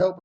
help.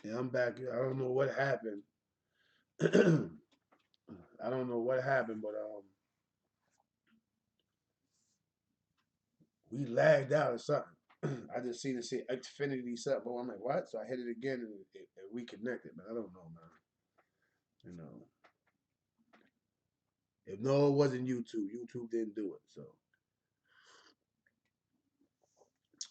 Yeah, I'm back. I don't know what happened. I don't know what happened, but we lagged out or something. I just seen it say Xfinity something. But I'm like, what? So I hit it again and it reconnected. But I don't know, man. You know, if no, it wasn't YouTube. YouTube didn't do it. So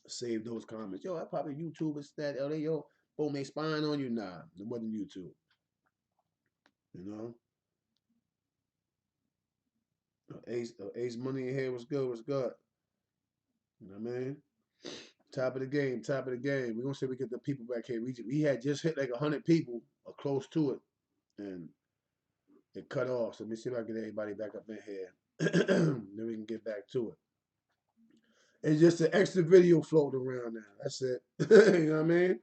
save those comments. Yo, I probably YouTube is that. Oh, they yo, boom, they spying on you. Nah, it wasn't YouTube. You know, Ace Money in here was good. Was good. You know what I mean? Top of the game, top of the game. We're gonna see if we get the people back here. We had just hit like 100 people or close to it, and it cut off. So let me see if I can get everybody back up in here. Then we can get back to it. It's just an extra video floating around now. That's it. You know what I mean?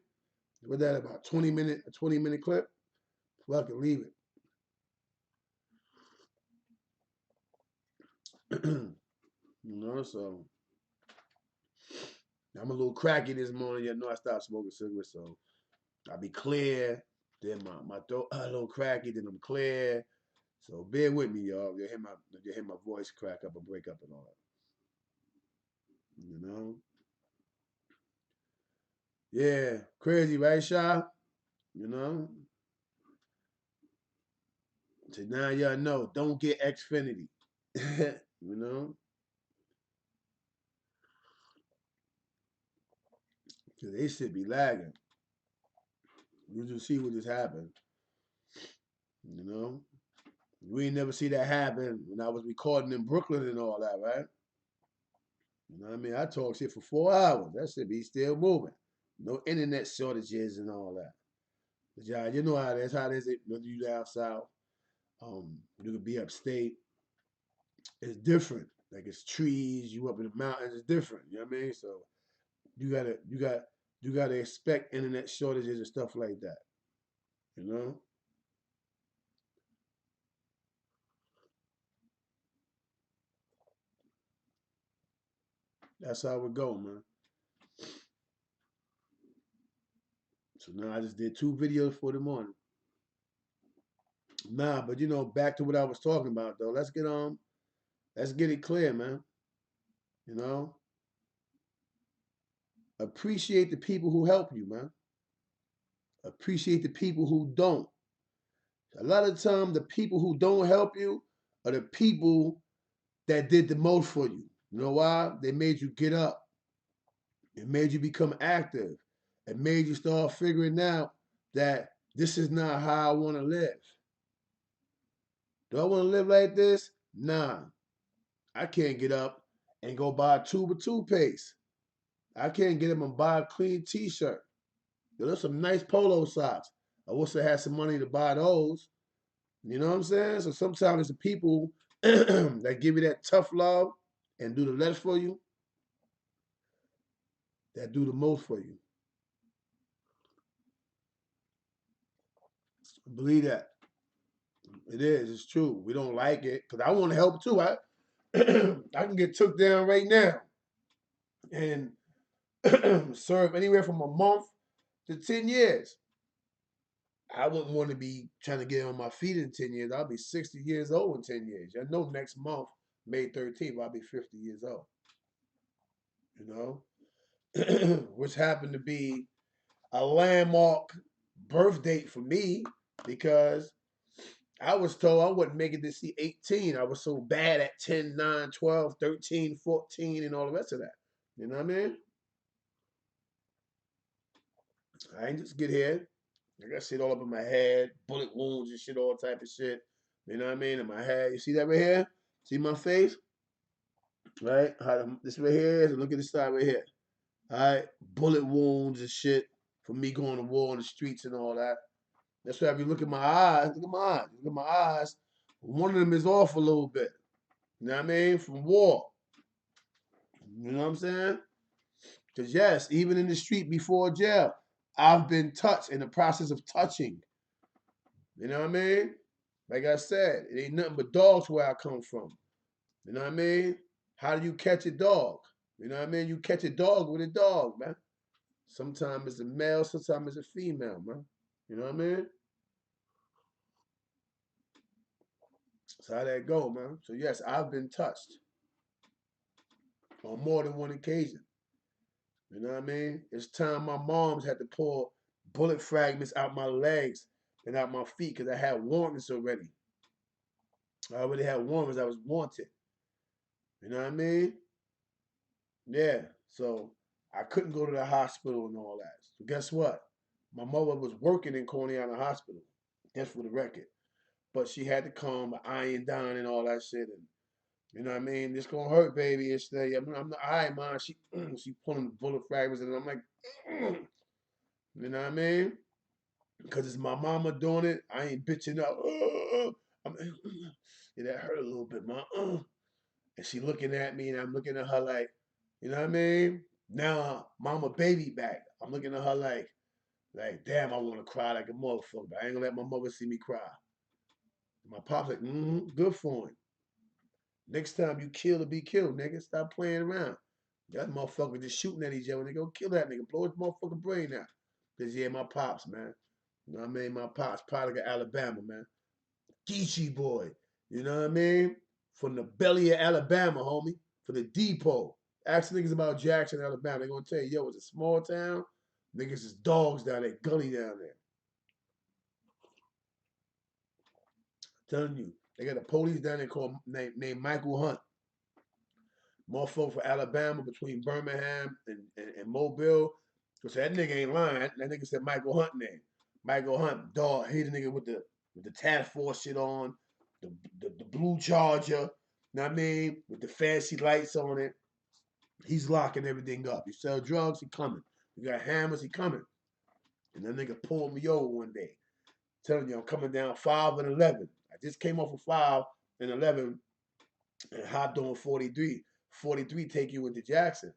What that about 20 minute, a 20-minute clip? Fucking leave it. You know, so I'm a little cracky this morning. You know, I stopped smoking cigarettes, so I'll be clear. Then my throat a little cracky. Then I'm clear. So bear with me, y'all. You hear my voice crack up and break up and all that. You know? Yeah, crazy, right, Sha? You know? So now y'all know, don't get Xfinity. You know? Cause they should be lagging. You just see what just happened. You know? We ain't never see that happen when I was recording in Brooklyn and all that, right? You know what I mean? I talk shit for 4 hours. That should be still moving. No internet shortages and all that. But yeah, you know how it is. How it is whether you down south. You could be upstate. It's different. Like it's trees. You up in the mountains. It's different. You know what I mean? So you gotta you got you gotta expect internet shortages and stuff like that. You know? That's how it go, man. So now I just did 2 videos for the morning. Nah, but you know, back to what I was talking about though. Let's get it clear, man. You know? Appreciate the people who help you, man. Appreciate the people who don't. A lot of the time, the people who don't help you are the people that did the most for you. You know why? They made you get up. It made you become active. It made you start figuring out that this is not how I want to live. Do I want to live like this? Nah. I can't get up and go buy a tube of toothpaste. I can't get up and buy a clean t-shirt. There's some nice polo socks. I wish I had some money to buy those. You know what I'm saying? So sometimes it's the people that give you that tough love and do the less for you that do the most for you. Believe that. It is. It's true. We don't like it because I want to help too. I can get took down right now and serve anywhere from a month to 10 years. I wouldn't want to be trying to get on my feet in 10 years. I'll be 60 years old in 10 years. I know next month, May 13th, I'll be 50 years old. You know? Which happened to be a landmark birth date for me because I was told I wouldn't make it to see 18. I was so bad at 10, 9, 12, 13, 14, and all the rest of that. You know what I mean? I ain't just get here. I got shit all up in my head, bullet wounds and shit, all type of shit. You know what I mean? In my head. You see that right here? See my face? Right? This right here is, and look at this side right here. All right? Bullet wounds and shit from me going to war on the streets and all that. That's why if you look at my eyes, look at my eyes. Look at my eyes. One of them is off a little bit. You know what I mean? From war. You know what I'm saying? Because yes, even in the street before jail, I've been touched in the process of touching. You know what I mean? Like I said, it ain't nothing but dogs where I come from. You know what I mean? How do you catch a dog? You know what I mean? You catch a dog with a dog, man. Sometimes it's a male, sometimes it's a female, man. You know what I mean? That's how that go, man. So yes, I've been touched on more than one occasion. You know what I mean? It's time my mom's had to pull bullet fragments out my legs and out my feet because I had warnings already. I already had warnings. I was wanted. You know what I mean? Yeah. So I couldn't go to the hospital and all that. So guess what? My mother was working in Coney Island Hospital. That's for the record. But she had to come, iron down and all that shit. And you know what I mean? This gonna hurt, baby. It's the, I'm not, all right, mom. She pulling the bullet fragments and I'm like, you know what I mean? Because it's my mama doing it. I ain't bitching up. I'm, yeah, that hurt a little bit, ma. And she looking at me, and I'm looking at her like, you know what I mean? Now, mama baby back. I'm looking at her like, damn, I want to cry like a motherfucker, but I ain't gonna let my mother see me cry. My pop's like, good for him. Next time you kill or be killed, nigga. Stop playing around. That motherfucker just shooting at each other. They go kill that nigga. Blow his motherfucking brain out. Cause yeah, my pops, man. You know what I mean? My pops, product of Alabama, man. Geechee boy. You know what I mean? From the belly of Alabama, homie. From the depot. Ask niggas about Jackson, Alabama. They're gonna tell you, yo, it's a small town. Niggas is dogs down there, gully down there. I'm telling you. They got a police down there called named Michael Hunt. Motherfucker from Alabama between Birmingham and Mobile. So that nigga ain't lying. That nigga said Michael Hunt name. Michael Hunt, dog. He the nigga with the task force shit on, the blue Charger. Know what I mean? With the fancy lights on it. He's locking everything up. You sell drugs, he coming. You got hammers, he coming. And that nigga pulled me over one day. Telling you I'm coming down 5 and 11. I just came off of 5 and 11 and hopped on 43. 43 take you into Jackson.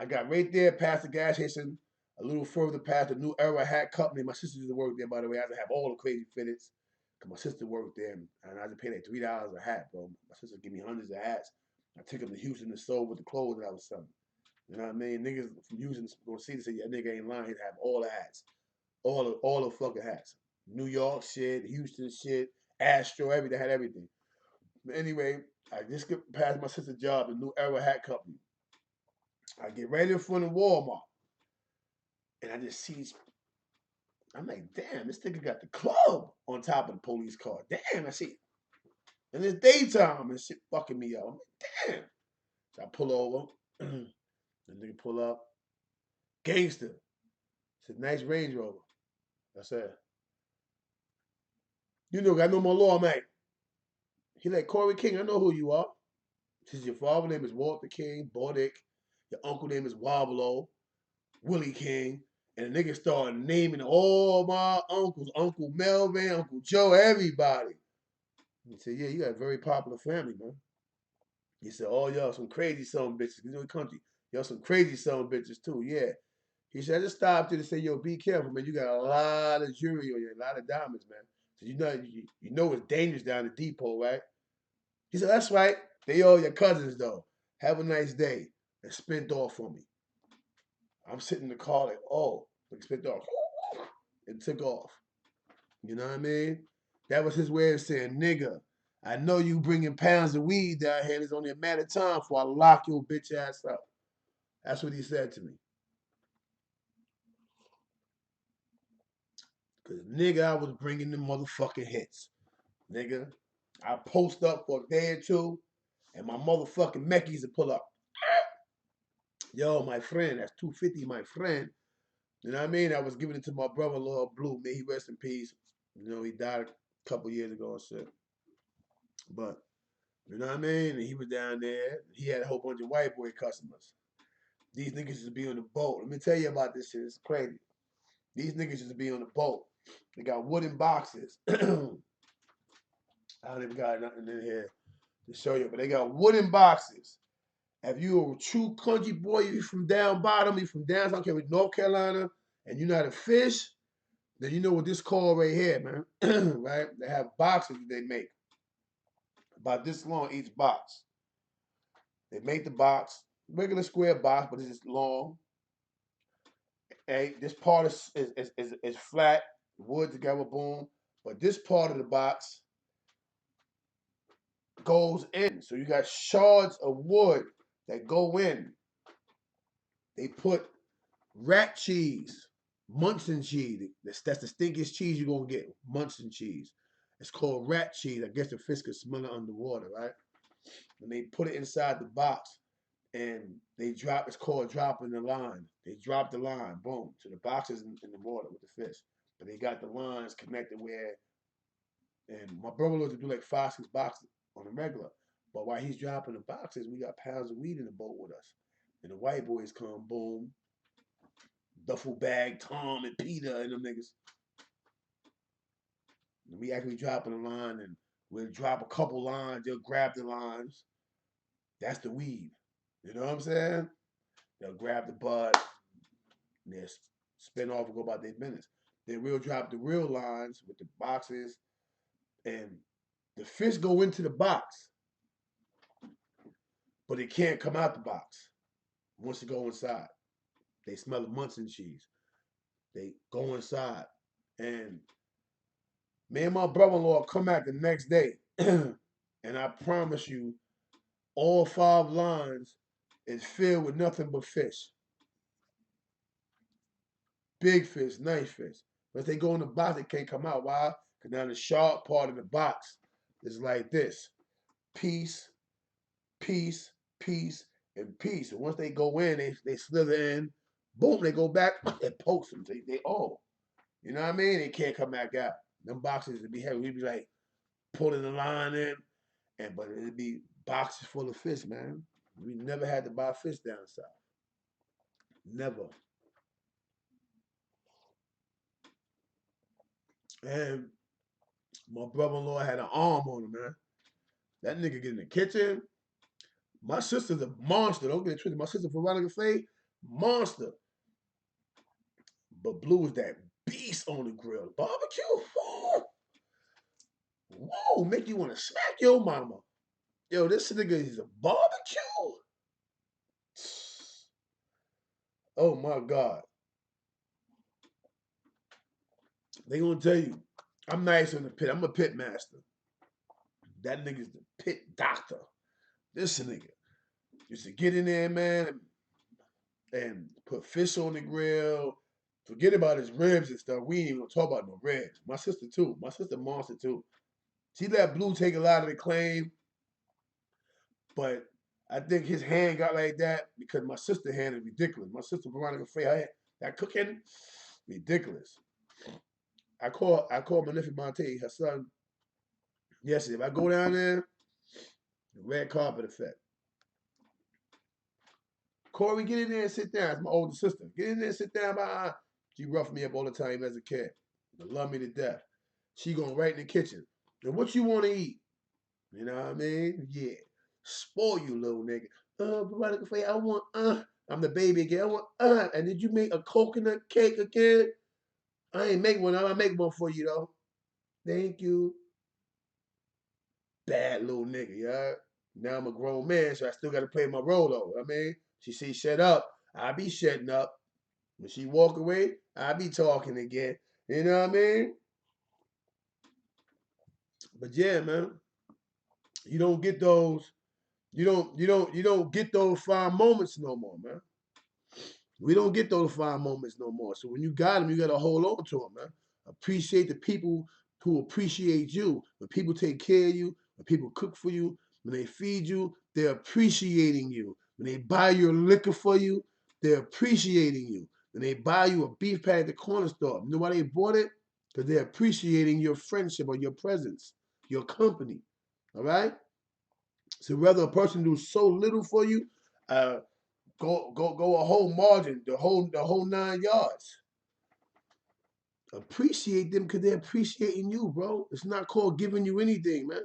I got right there past the gas station, a little further past the New Era Hat Company. My sister used to work there, by the way. I had to have all the crazy fitteds. Cause my sister worked there, and I had to pay like $3 a hat, bro. My sister give me hundreds of hats. I took them to Houston and sold with the clothes that I was selling. You know what I mean? Niggas from Houston gonna see this and say, that nigga ain't lying. He'd have all the hats, all the fucking hats. New York shit, Houston shit, Astro, everything. Had everything. But anyway, I just get past my sister's job, the New Era Hat Company. I get right in front of Walmart, and I just see. I'm like, damn, this nigga got the club on top of the police car. Damn, I see. And it's daytime and shit fucking me up. I'm like, damn. So I pull over. The nigga pull up. Gangster. It's a nice Range Rover. I said, you know, I know my law, mate. He like, Corey King, I know who you are. He says, your father name is Walter King, Bordick. Your uncle name is Woblo, Willie King. And the nigga started naming all my uncles, Uncle Melvin, Uncle Joe, everybody. He said, yeah, you got a very popular family, man. He said, oh, y'all some crazy son bitches. You know the country. Y'all some crazy son bitches too, yeah. He said, I just stopped you to say, yo, be careful, man. You got a lot of jewelry on you, a lot of diamonds, man. So you know it's dangerous down the depot, right? He said, that's right. They all your cousins though. Have a nice day. And spent off on me. I'm sitting in the car like, oh, like spent off. And took off. You know what I mean? That was his way of saying, nigga, I know you bringing pounds of weed down here. It's only a matter of time before I lock your bitch ass up. That's what he said to me. Because, nigga, I was bringing the motherfucking hits. Nigga, I post up for a day or two, and my motherfucking Meckies to pull up. Yo, my friend, that's 250, my friend. You know what I mean? I was giving it to my brother-in-law, Blue. May he rest in peace. You know, he died a couple years ago and shit. But, you know what I mean? And he was down there. He had a whole bunch of white boy customers. These niggas used to be on the boat. Let me tell you about this shit. It's crazy. These niggas used to be on the boat. They got wooden boxes. I don't even got nothing in here to show you, but they got wooden boxes. If you a true country boy, you from down bottom, you from down South Carolina, North Carolina, and you know how to fish, then you know what this called right here, man. Right? They have boxes they make. About this long each box. They make the box, regular square box, but it's just long. Hey, this part is flat, wood together, boom. But this part of the box goes in. So you got shards of wood that go in. They put rat cheese, Munson cheese. That's the stinkiest cheese you're gonna get. Munson cheese. It's called rat cheese. I guess the fish could smell it underwater, right? And they put it inside the box and they drop. It's called dropping the line. They drop the line, boom, to the boxes in the water with the fish. But they got the lines connected where. And my brother loves to do like 5, 6 boxes on a regular. But while he's dropping the boxes, we got pounds of weed in the boat with us. And the white boys come, boom, duffel bag, Tom and Peter and them niggas. And we actually dropping a line and we'll drop a couple lines, they'll grab the lines. That's the weed. You know what I'm saying? They'll grab the bud, and they'll spin off and go about their business. Then we'll drop the real lines with the boxes, and the fish go into the box, but it can't come out the box once it go inside. They smell the Munson cheese. They go inside, and me and my brother-in-law come back the next day, and I promise you, all 5 lines is filled with nothing but fish. Big fish, nice fish. But if they go in the box, they can't come out. Why? Because now the sharp part of the box is like this. Piece, piece, piece, and piece. And once they go in, they slither in. Boom, they go back. It pokes them. They oh. You know what I mean? They can't come back out. Them boxes would be heavy. We'd be like pulling the line in, but it'd be boxes full of fish, man. We never had to buy fish down south. Never. And my brother-in-law had an arm on him, man. That nigga get in the kitchen. My sister's a monster. Don't get it twisted. My sister Veronica Faye, monster. But Blue is that beast on the grill. Barbecue. Whoa, whoa, make you want to smack your mama. Yo, this nigga is a barbecue. Oh my God. They gonna tell you, I'm nice in the pit. I'm a pit master. That nigga's the pit doctor. This nigga used to get in there, man, and put fish on the grill. Forget about his ribs and stuff. We ain't even gonna talk about no ribs. My sister too. My sister monster too. She let Blue take a lot of the claim, but I think his hand got like that because my sister hand is ridiculous. My sister Veronica Faye, that cooking, ridiculous. I call my nephew Monte, her son, yesterday. If I go down there, the red carpet effect. Corey, get in there and sit down. It's my older sister. Get in there and sit down by. She roughed me up all the time as a kid. Love me to death. She going right in the kitchen. And what you want to eat? You know what I mean? Yeah. Spoil you, little nigga. Veronica Faye, I want, I'm the baby again. I want, and did you make a coconut cake again? I ain't make one. I'll make one for you, though. Thank you. Bad little nigga, yeah? Now I'm a grown man, so I still got to play my role, though. I mean, she say shut up, I be shutting up. When she walk away, I be talking again. You know what I mean? But yeah, man, you don't get those. You don't get those fine moments no more, man. We don't get those fine moments no more. So when you got them, you got to hold on to them, man. Appreciate the people who appreciate you. When people take care of you, when people cook for you, when they feed you, they're appreciating you. When they buy your liquor for you, they're appreciating you. When they buy you a beef patty at the corner store, you know why they bought it? Because they're appreciating your friendship or your presence, your company. All right? So whether a person do so little for you, uh, go a whole margin, the whole 9 yards. Appreciate them because they're appreciating you, bro. It's not called giving you anything, man.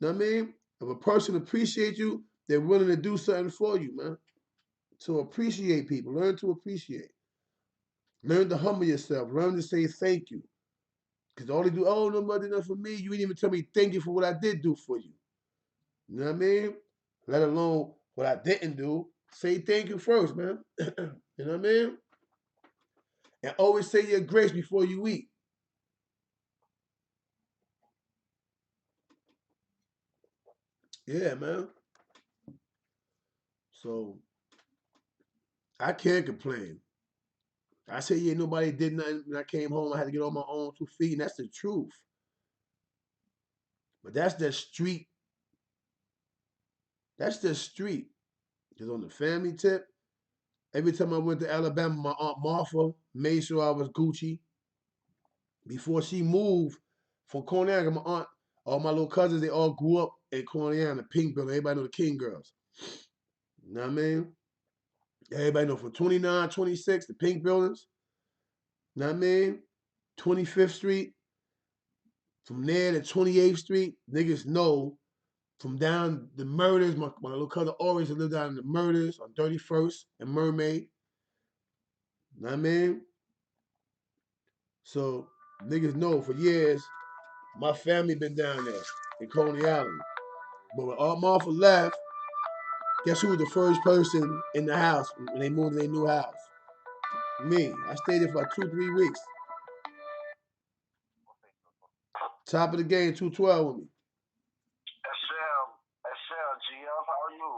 Know what I mean? If a person appreciates you, they're willing to do something for you, man. So appreciate people. Learn to appreciate. Learn to humble yourself. Learn to say thank you. Because all they do, oh, nobody did nothing for me. You didn't even tell me thank you for what I did do for you. You know what I mean? Let alone what I didn't do. Say thank you first, man. You know what I mean? And always say your grace before you eat. Yeah, man. So I can't complain. I say, yeah, nobody did nothing. When I came home, I had to get on my own 2 feet, and that's the truth. But that's the street. That's the street. Because on the family tip, every time I went to Alabama, my Aunt Martha made sure I was Gucci. Before she moved from Cornell, my aunt, all my little cousins, they all grew up in Cornell, in the Pink Building. Everybody know the King Girls. You know what I mean? Everybody know from 29, 26, the Pink Buildings. You know what I mean? 25th Street. From there to 28th Street, niggas know from down the murders. My little cousin always lived down in the murders on 31st and Mermaid. You know what I mean? So niggas know for years my family been down there in Coney Island. But when Aunt Martha left, guess who was the first person in the house when they moved to their new house? Me. I stayed there for 2, 3 weeks. Top of the game, 212 with me. GF, how are you?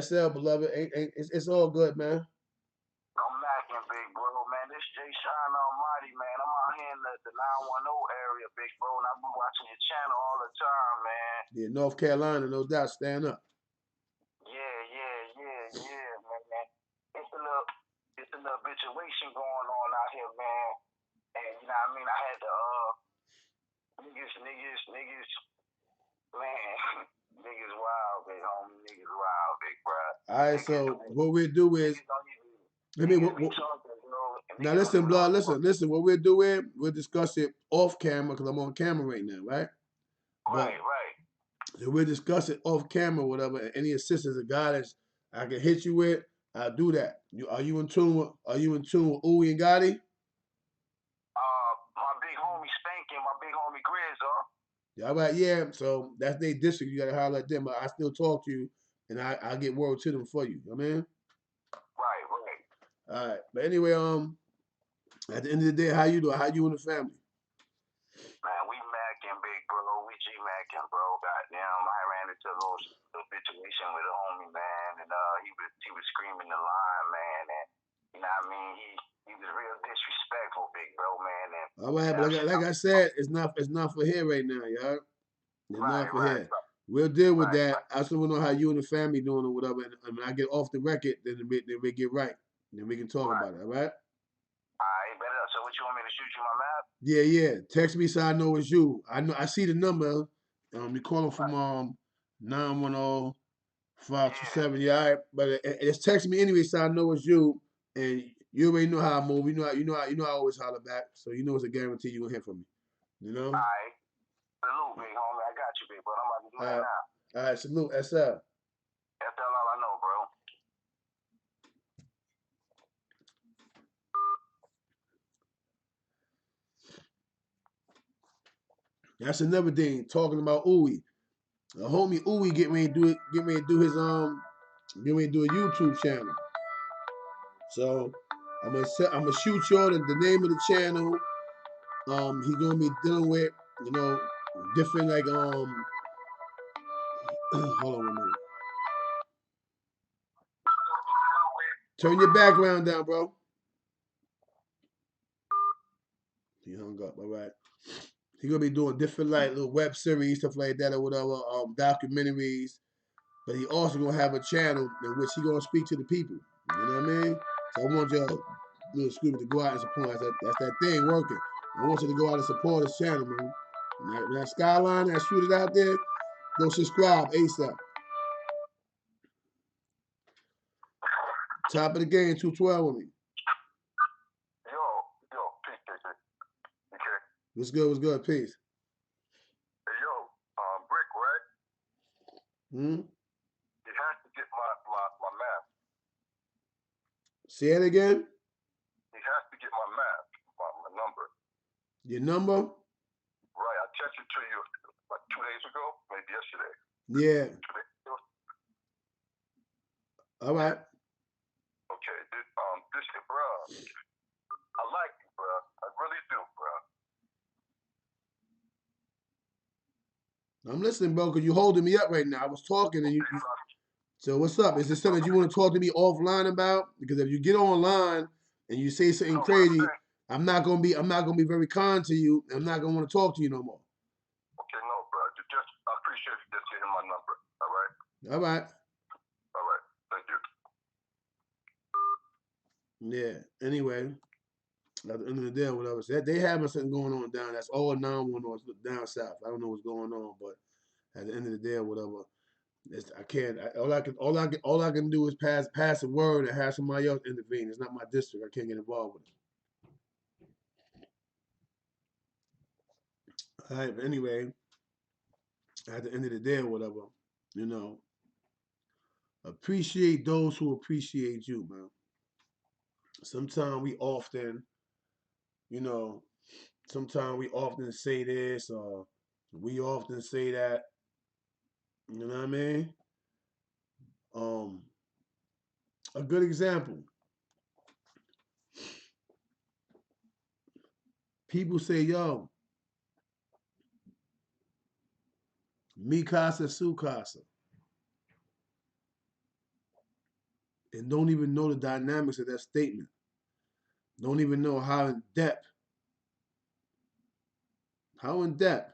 SL, beloved, it's all good, man. I'm macking, big bro, man. This Jay Shine Almighty, man. I'm out here in the 910 area, big bro, and I be watching your channel all the time, man. Yeah, North Carolina, no doubt, stand up. Yeah, man. It's a little situation going on out here, man. And you know what I mean? I had to niggas, man. Niggas wild, big homie. Niggas wild, big bro. All right, so what we'll do is, let me. Now listen, blood. Listen. What we'll do is we'll discuss it off camera because I'm on camera right now, right? Right. So we'll discuss it off camera, whatever. Any assistance or guidance I can hit you with, I'll do that. Are you in tune with Uwe and Gotti? My big homie Spanking, my big homie Grizz, Yeah, all right, yeah. So that's their district. You gotta holler at them. But I still talk to you, and I get word to them for you. You know what I mean? Right. All right. But anyway, at the end of the day, how you doing? How you and the family? Man, we macking, big bro. We G macking, bro. Goddamn, I ran into a little situation with a homie, man, and he was screaming the line, man, and you know what I mean. He was real disrespectful, big bro, man. And All right, but like I said, it's not for here right now, y'all. It's not for here. We'll deal with that. I just want to know how you and the family doing or whatever. And when I get off the record, then we get right. Then we can talk about it. All right. Alright, better. So what you want me to shoot you my map? Yeah. Text me so I know it's you. I see the number. You calling from 910 527. Yeah, all right. But it's text me anyway so I know it's you. And you already know how I move. You know I always holler back. So you know it's a guarantee you gonna hear from me. You know? Alright. Salute, big homie. I got you, big bro. I'm about to do that now. All right, salute, SL. That's all I know, bro. That's another thing. Talking about Uwe. The homie Uwe get ready to do it. Get ready to do his Get ready to do a YouTube channel. So I'm gonna shoot y'all the name of the channel. He's gonna be dealing with, you know, different like hold on a minute. Turn your background down, bro. He hung up. All right. He's gonna be doing different like little web series, stuff like that, or whatever, documentaries. But he also gonna have a channel in which he gonna speak to the people. You know what I mean? So I want y'all, little Scooby, to go out and support. That's that thing working. I want you to go out and support his channel, man. When that Skyline, that shoot it out there, go subscribe ASAP. Top of the game, 212 with me. Yo, peace, okay. What's good? What's good? Peace. Hey, yo, Brick, right? He has to get my map. Say it again. He has to get my map, my number. Your number? Right, I texted to you like 2 days ago, maybe yesterday. Yeah. 2 days ago. All right. Okay, this bro, I like you, bro. I really do, bro. I'm listening, bro, because you're holding me up right now. I was talking and you so what's up? Is this something that you want to talk to me offline about? Because if you get online and you say something crazy, I'm not gonna be very kind to you. I'm not gonna want to talk to you no more. Okay, no, bro. I appreciate you just getting my number. All right. All right. All right. Thank you. Yeah. Anyway, at the end of the day, whatever. So they having something going on down. That's all 911 down south. I don't know what's going on, but at the end of the day, whatever. I can't. All I can do is pass a word and have somebody else intervene. It's not my district. I can't get involved with it. All right. But anyway, at the end of the day, whatever, you know, appreciate those who appreciate you, man. Sometimes we often, you know, sometimes we often say this or we often say that. You know what I mean? A good example. People say, yo, mi casa, su casa. And don't even know the dynamics of that statement. Don't even know how in depth. How in depth.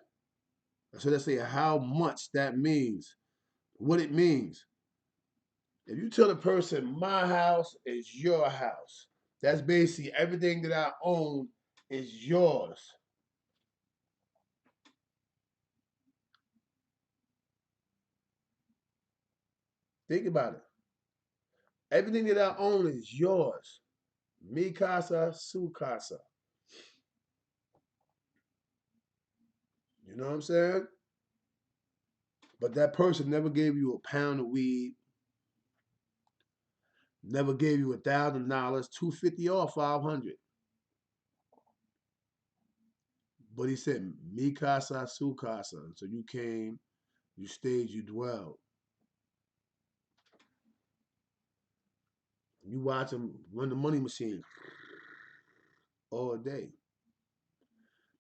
So let's say how much that means. What it means. If you tell a person my house is your house, that's basically everything that I own is yours. Think about it. Everything that I own is yours. Mi casa, su casa. You know what I'm saying? But that person never gave you a pound of weed, never gave you $1,000, $250 or $500. But he said, mi casa, su casa. So you came, you stayed, you dwelled. You watch him run the money machine all day.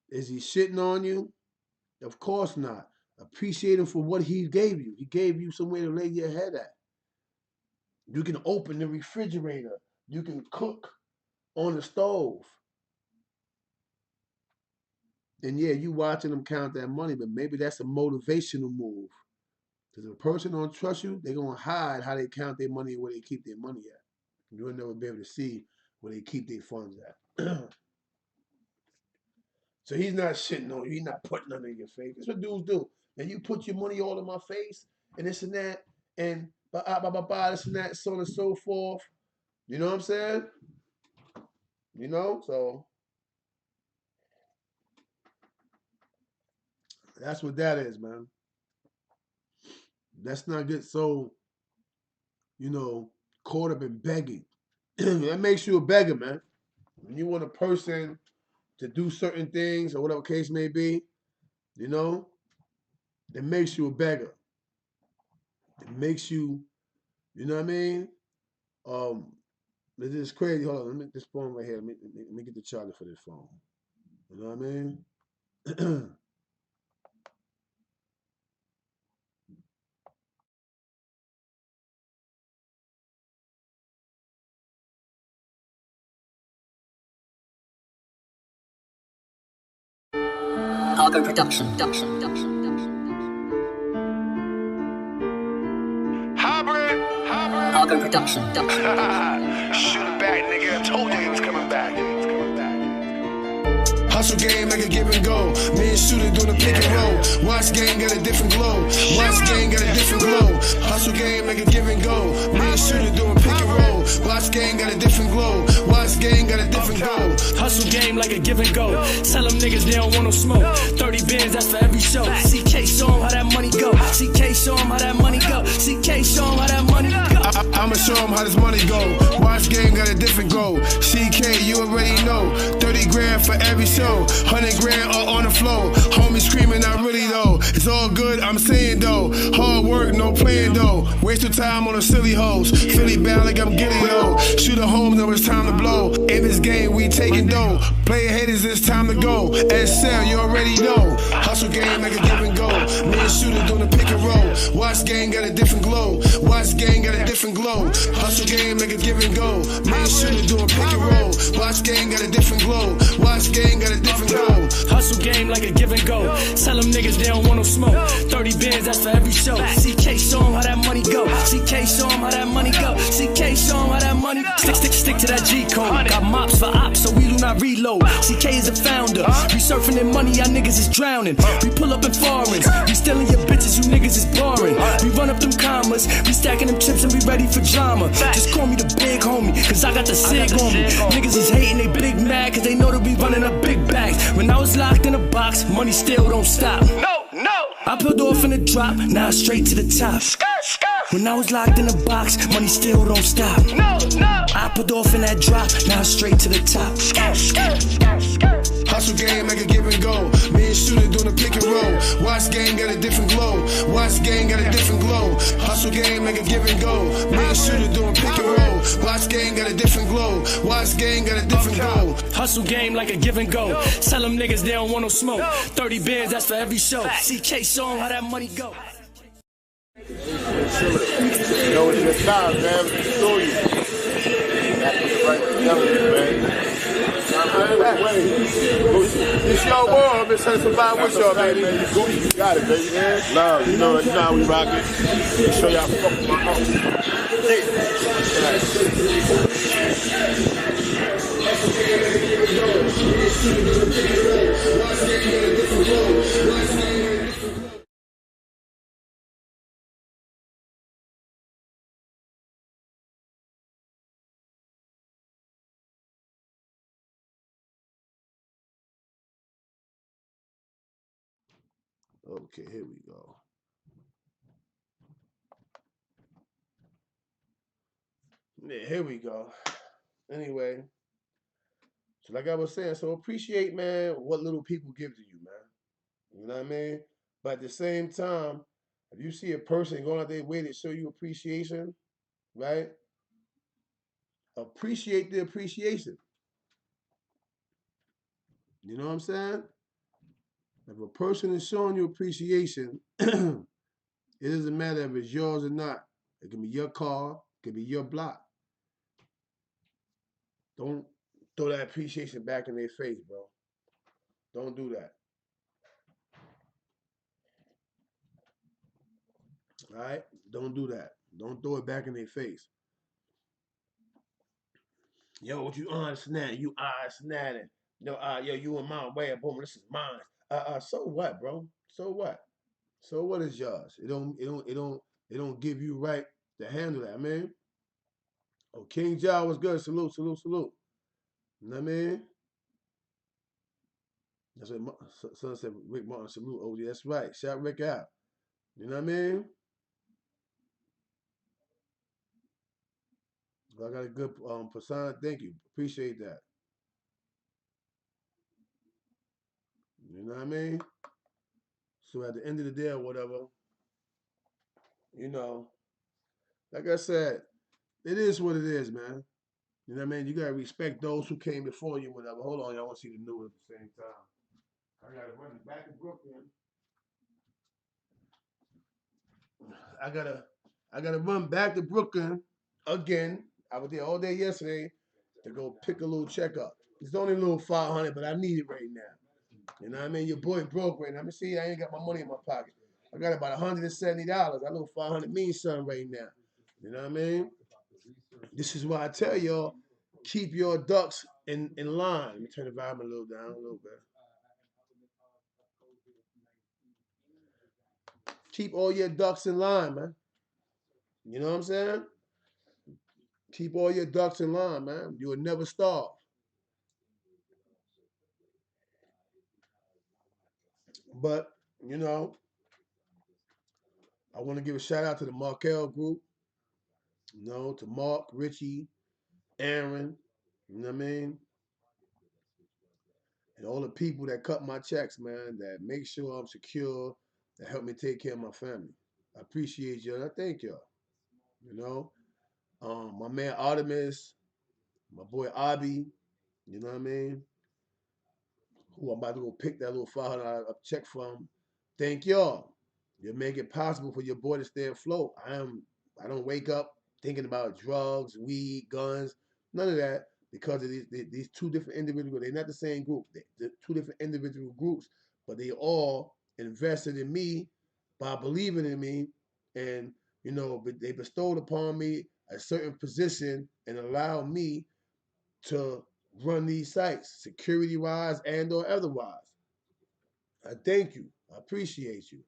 Is he shitting on you? Of course not. Appreciate him for what he gave you. He gave you somewhere to lay your head at. You can open the refrigerator. You can cook on the stove. And yeah, you watching them count that money, but maybe that's a motivational move. Because if a person don't trust you, they're going to hide how they count their money and where they keep their money at. You'll never be able to see where they keep their funds at. So he's not shitting on you. He's not putting nothing in your face. That's what dudes do. And you put your money all in my face and this and that and this and that, so on and so forth. You know what I'm saying? You know, so that's what that is, man. Let's not get so, you know, caught up in begging. That makes you a beggar, man. When you want a person to do certain things or whatever case may be, you know, it makes you a beggar. It makes you, you know what I mean? This is crazy. Hold on, let me get this phone right here. Let me get the charger for this phone. You know what I mean? Auger Production. Hybrid. Auger Production. Shoot it back, nigga. I told you he was coming back. Hustle game like a give and go. Me and Shooter doing a pick and roll. Watch game got a different glow. Watch game got a different glow. Hustle game like a give and go. Me and Shooter doing pick and roll. Watch game got a different glow. Watch game got a different glow. Hustle game like a give and go. Tell them niggas they don't want no smoke. 30 bands, that's for every show. CK show them how that money go. CK show them how that money go. CK show them how that money go. I'ma show them how this money go. Watch game got a different glow. CK, you already know. 30 grand for every show. 100 grand all on the floor. Homie screaming, not really though. It's all good, I'm saying though. Hard work, no plan though. Waste your time on the silly hoes. Philly bound like I'm getting though. Shoot a home, know it's time to blow. In this game, we taking dough. Play haters, it's time to go. SL, you already know. Hustle game like a give and go. Me and Shooter doing the pick and roll. Watch game got a different glow. Watch game got a different glow. Hustle game like a give and go. Me and Shooter doing pick and roll. Watch game got a different glow. Watch game got a different glow. Hustle game like a give and go. Tell them niggas they don't want no smoke. 30 bands, that's for every show. CK show them how that money go. CK show them how that money go. CK show them how that money go. Stick to that G code. Got mops for ops, so we do not reload. CK is a founder. We surfing in money, y'all niggas is drowning. We pull up in foreigns. We stealing your bitches, you niggas is boring. We run up them commas. We stacking them chips and we ready for drama. Just call me the big homie, cause I got the sig on me. Niggas is hating, they big mad, cause they know that we running up big bags. When I was locked in a box, money still don't stop. No. I peeled off in the drop, now straight to the top. When I was locked in a box, money still don't stop. No. I peeled off in that drop, now straight to the top. Hustle game like a give and go. Me and Shooter doing a pick and roll. Watch game got a different glow. Watch game got a different glow. Hustle game like a give and go. Me and Shooter doing pick and roll. Watch game got a different glow. Watch game got a different glow. Hustle game like a give and go. Tell them niggas they don't want no smoke. 30 bands, that's for every show. CK show them how that money go. You know, it's your time, man. Let me show you. That's what's right together, man. It's your world. I'm just saying somebody with y'all, baby. You got it, baby. Yeah. Love, you know how we rock it. Show y'all fuck with my house. Okay, here we go. Yeah, here we go. Anyway, so like I was saying, so appreciate, man, what little people give to you, man. You know what I mean? But at the same time, if you see a person going out their way to show you appreciation, right? Appreciate the appreciation. You know what I'm saying? If a person is showing you appreciation, it doesn't matter if it's yours or not. It can be your car, it can be your block. Don't throw that appreciation back in their face, bro. Don't do that. All right? Don't do that. Don't throw it back in their face. Yo, what you snatching? You snatching. Yo, you in my way, boom, this is mine. So what, bro? So what? So what is yours? It don't give you right to handle that, man. Oh, King Jaw was good. Salute. You know what I mean? That's what son said. Rick Martin, salute. Oh, that's right. Shout Rick out. You know what I mean? I got a good persona. Thank you. Appreciate that. You know what I mean? So at the end of the day or whatever, you know, like I said, it is what it is, man. You know what I mean? You gotta respect those who came before you, whatever. Hold on, y'all want to see the news at the same time. I gotta run back to Brooklyn. I gotta I gotta run back to Brooklyn again. I was there all day yesterday to go pick a little check up. It's only a little 500, but I need it right now. You know what I mean? Your boy broke right now. Let me see, I ain't got my money in my pocket. I got about $170. That little 500 means something right now. You know what I mean? This is why I tell y'all, keep your ducks in line. Let me turn the volume a little down a little bit. Keep all your ducks in line, man. You know what I'm saying? Keep all your ducks in line, man. You will never starve. But, you know, I want to give a shout out to the Markel group, you know, to Mark, Richie, Aaron, you know what I mean? And all the people that cut my checks, man, that make sure I'm secure, that help me take care of my family. I appreciate y'all. I thank y'all. You know, my man Artemis, my boy Abi, you know what I mean? Who I'm about to go pick that little $500 check from. Thank y'all. You make it possible for your boy to stay afloat. I don't wake up thinking about drugs, weed, guns, none of that, because of these two different individuals. They're not the same group. They're two different individual groups, but they all invested in me by believing in me, and you know, they bestowed upon me a certain position and allowed me to run these sites, security wise and or otherwise. I thank you. I appreciate you.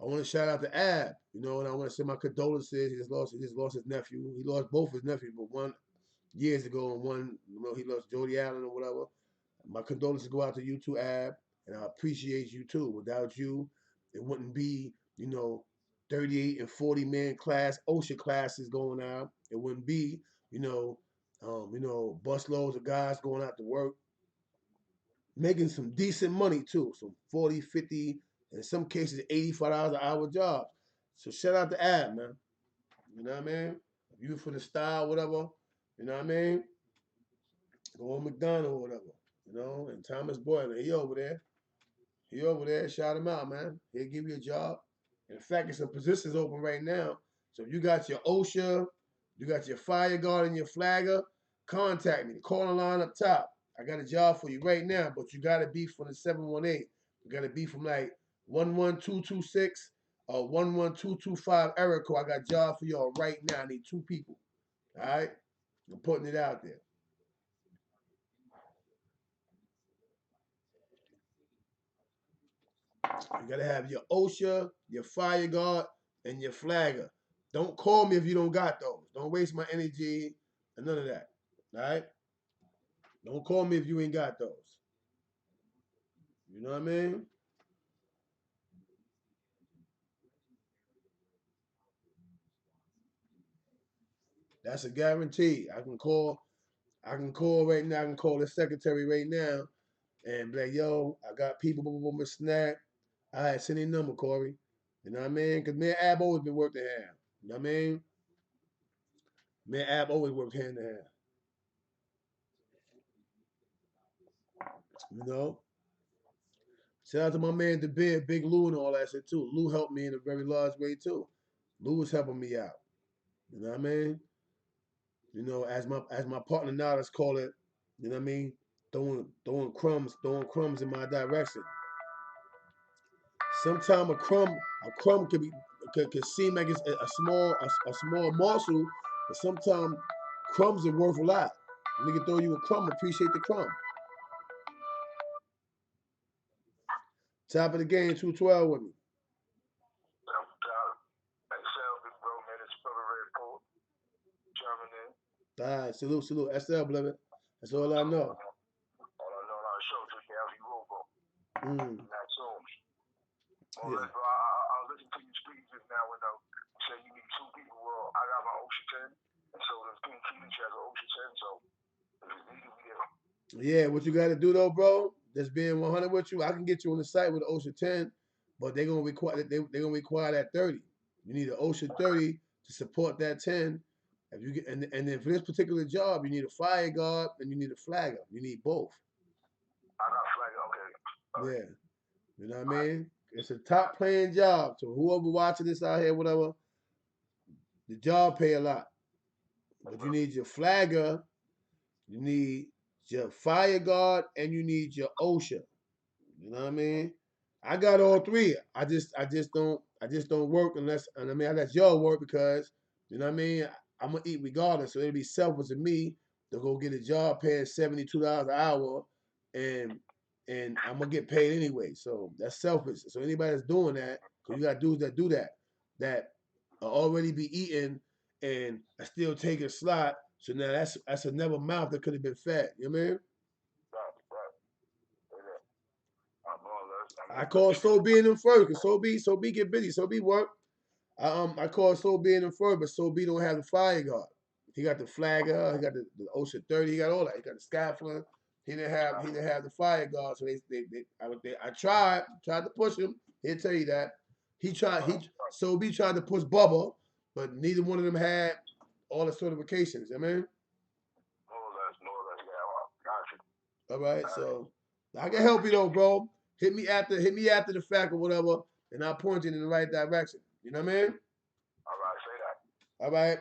I want to shout out to Ab, you know, and I want to send my condolences. He just lost his nephew. He lost both his nephews, but one years ago and one, you know, he lost Jody Allen or whatever. My condolences go out to you too, Ab, and I appreciate you too. Without you, it wouldn't be, you know, 38 and 40 man class, OSHA classes going out. It wouldn't be, you know, busloads of guys going out to work, making some decent money too. Some 40, 50, in some cases $85 an hour jobs. So shout out to Ab, man. You know what I mean? If you for the style, whatever, you know what I mean? Go on McDonald or whatever. You know, and Thomas Boylan, he over there. He over there. Shout him out, man. He'll give you a job. In fact, there's some positions open right now. So if you got your OSHA, you got your fire guard and your flagger, contact me. The calling line up top. I got a job for you right now, but you got to be from the 718. You got to be from like 11226 or 11225 error code. I got a job for y'all right now. I need 2 people. All right? I'm putting it out there. You gotta have your OSHA, your fire guard, and your flagger. Don't call me if you don't got those. Don't waste my energy and none of that. All right? Don't call me if you ain't got those. You know what I mean? That's a guarantee. I can call right now. I can call the secretary right now and be like, yo, I got people, snack. All right, send your number, Corey. You know what I mean? Because me and Ab always been working hand. You know what I mean? Me and Ab always worked hand in hand. You know? Shout out to my man, the Bear, Big Lou, and all that shit, too. Lou helped me in a very large way, too. Lou was helping me out. You know what I mean? You know, as my partner now, let's call it, you know what I mean? Throwing crumbs in my direction. Sometimes a crumb could seem like it's a small morsel, but sometimes crumbs are worth a lot. Nigga throw you a crumb, appreciate the crumb. Top of the game, 212 with me. All right, salute. SL, beloved. That's all I know. Mm. Well, yeah. I'll listen to you speak just now when you say you need 2 people. Well, I got my OSHA 10, and so there's King Keith has an OSHA 10, so if it's needed, we get them. Yeah, what you got to do though, bro? Just being 100 with you, I can get you on the site with OSHA 10, but they're gonna require that 30. You You need an OSHA 30 to support that 10. If you get and then for this particular job, you need a fire guard and you need a flagger. You need both. I got flag. Okay. Yeah. You know what I mean? It's a top paying job. So whoever watching this out here, whatever, the job pay a lot. But you need your flagger, you need your fire guard, and you need your OSHA. You know what I mean? I got all three. I just don't work unless, and I mean I let y'all work because, you know what I mean, I'm gonna eat regardless. So it'd be selfish of me to go get a job paying $72 an hour and I'm gonna get paid anyway. So that's selfish. So anybody that's doing that, because you got dudes that do that already be eating and I still take a slot. So now that's another mouth that could have been fed. You know what I mean? I call So B in them first, because So B get busy. So B work. I call So B in them first, but So B don't have the fire guard. He got the flagger, he got the OSHA 30, he got all that. He got the scaffolding. He didn't have the fire guard. So I tried to push him. He'll tell you that. So B tried to push Bubba, but neither one of them had all the certifications. You know what I mean? All right, so I can help you though, bro. Hit me after the fact or whatever, and I'll point you in the right direction. You know what I mean? All right.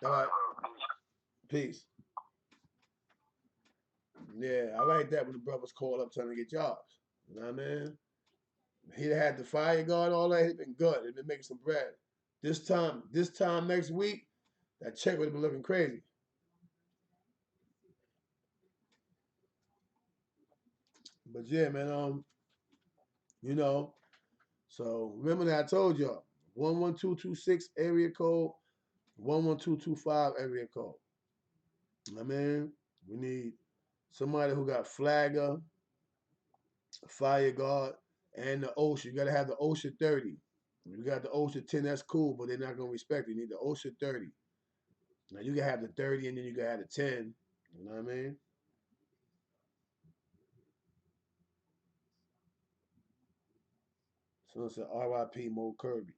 All right. Peace. Yeah, I like that when the brothers call up trying to get jobs. You know what I mean? He'd had the fire guard, all that. He'd been good. He'd been making some bread. This time next week, that check would have been looking crazy. But yeah, man, you know, so remember that I told y'all, 11226 area code, 11225 area code. I mean, we need somebody who got flagger, fire guard, and the OSHA. You gotta have the OSHA 30. If you got the OSHA 10, that's cool, but they're not gonna respect it. You need the OSHA 30. Now you can have the 30 and then you can have the 10. You know what I mean? So it's a RIP Mo Kirby.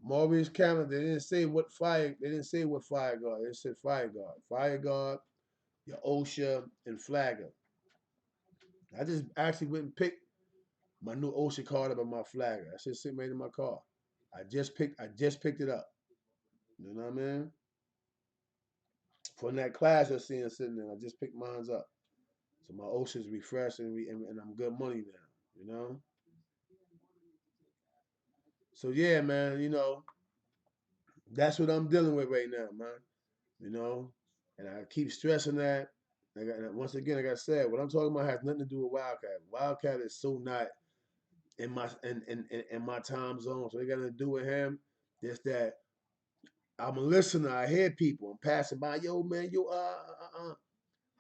Maurice Cameron, they didn't say what fire guard. They said fire guard. Fire guard, your OSHA, and flagger. I just actually went and picked my new OSHA card up on my flagger. I should sit right in my car. I just picked it up. You know what I mean? From that class you're seeing sitting there, I just picked mine up. So my OSHA's refreshed and I'm good money now, you know? So yeah, man, you know, that's what I'm dealing with right now, man. You know? And I keep stressing that. Once again, like I said, what I'm talking about has nothing to do with Wildcat. Wildcat is so not in my time zone. So they got to do with him. Just that I'm a listener. I hear people. I'm passing by. Yo, man,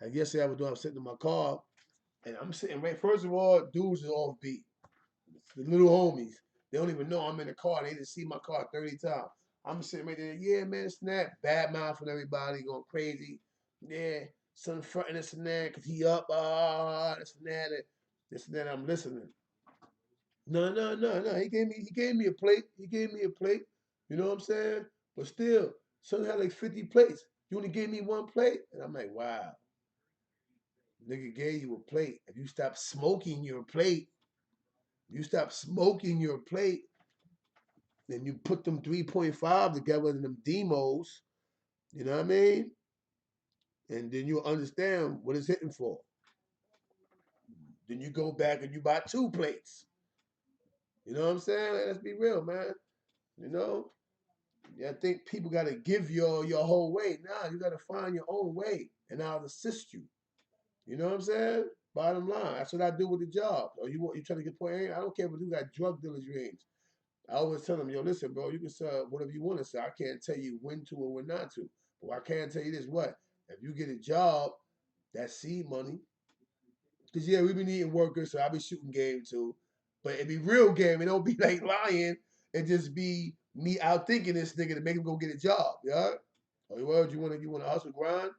Like yesterday I was sitting in my car, and I'm sitting right. First of all, dudes is off beat. The little homies. They don't even know I'm in the car. They didn't see my car 30 times. I'm sitting right there. Yeah, man, snap. Bad mouth from everybody going crazy. Yeah, son fronting this and that because he up. This and that. This and that. I'm listening. No. He gave me a plate. You know what I'm saying? But still, son had like 50 plates. You only gave me one plate? And I'm like, wow. Nigga gave you a plate. If you stop smoking your plate, then you put them 3.5 together in them demos, you know what I mean? And then you'll understand what it's hitting for. Then you go back and you buy 2 plates. You know what I'm saying? Like, let's be real, man. You know? I think people got to give your whole way. Nah, you got to find your own way, and I'll assist you. You know what I'm saying? Bottom line, that's what I do with the job. Or you trying to get point A? I don't care if you got drug dealers' rings. I always tell them, yo, listen, bro, you can sell whatever you want to sell. I can't tell you when to or when not to. But I can tell you this, what? If you get a job, that's seed money. Because, yeah, we be needing workers, so I be shooting game too. But it be real game. It don't be like lying. It just be me out thinking this nigga to make him go get a job, yeah? Oh, your word, you wanna hustle grind?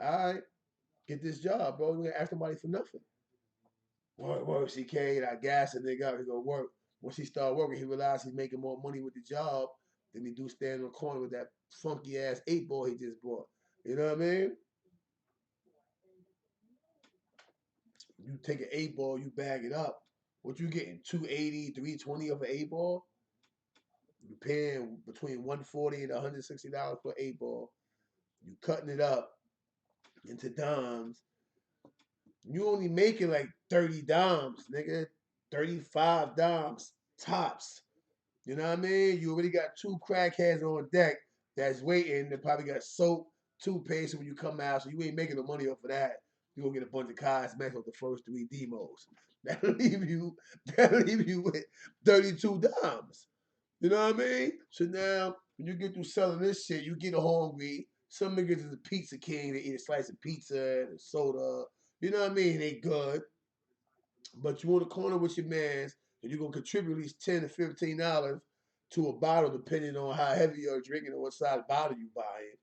All right, get this job, bro. You ain't ask somebody for nothing. Work, CK, and I gas a nigga out, he go work. Once he start working, he realized he's making more money with the job than he do standing on the corner with that funky ass 8-ball he just bought. You know what I mean? You take an 8-ball, you bag it up. What you getting? 280, 320 of an 8-ball? You paying between $140 and $160 for 8-ball. You cutting it up into dimes. You only making like 30 dimes, nigga. 35 dimes tops. You know what I mean? You already got 2 crackheads on deck that's waiting. They probably got soap, toothpaste when you come out, so you ain't making no money off of that. You gonna get a bunch of cosmetics off the first 3 demos. That'll leave you with 32 dimes. You know what I mean? So now when you get through selling this shit, you get hungry. Some niggas is a pizza king. They eat a slice of pizza and a soda. You know what I mean? They good. But you on the corner with your mans, and you're gonna contribute at least $10 to $15 to a bottle, depending on how heavy you're drinking and what size bottle you buying.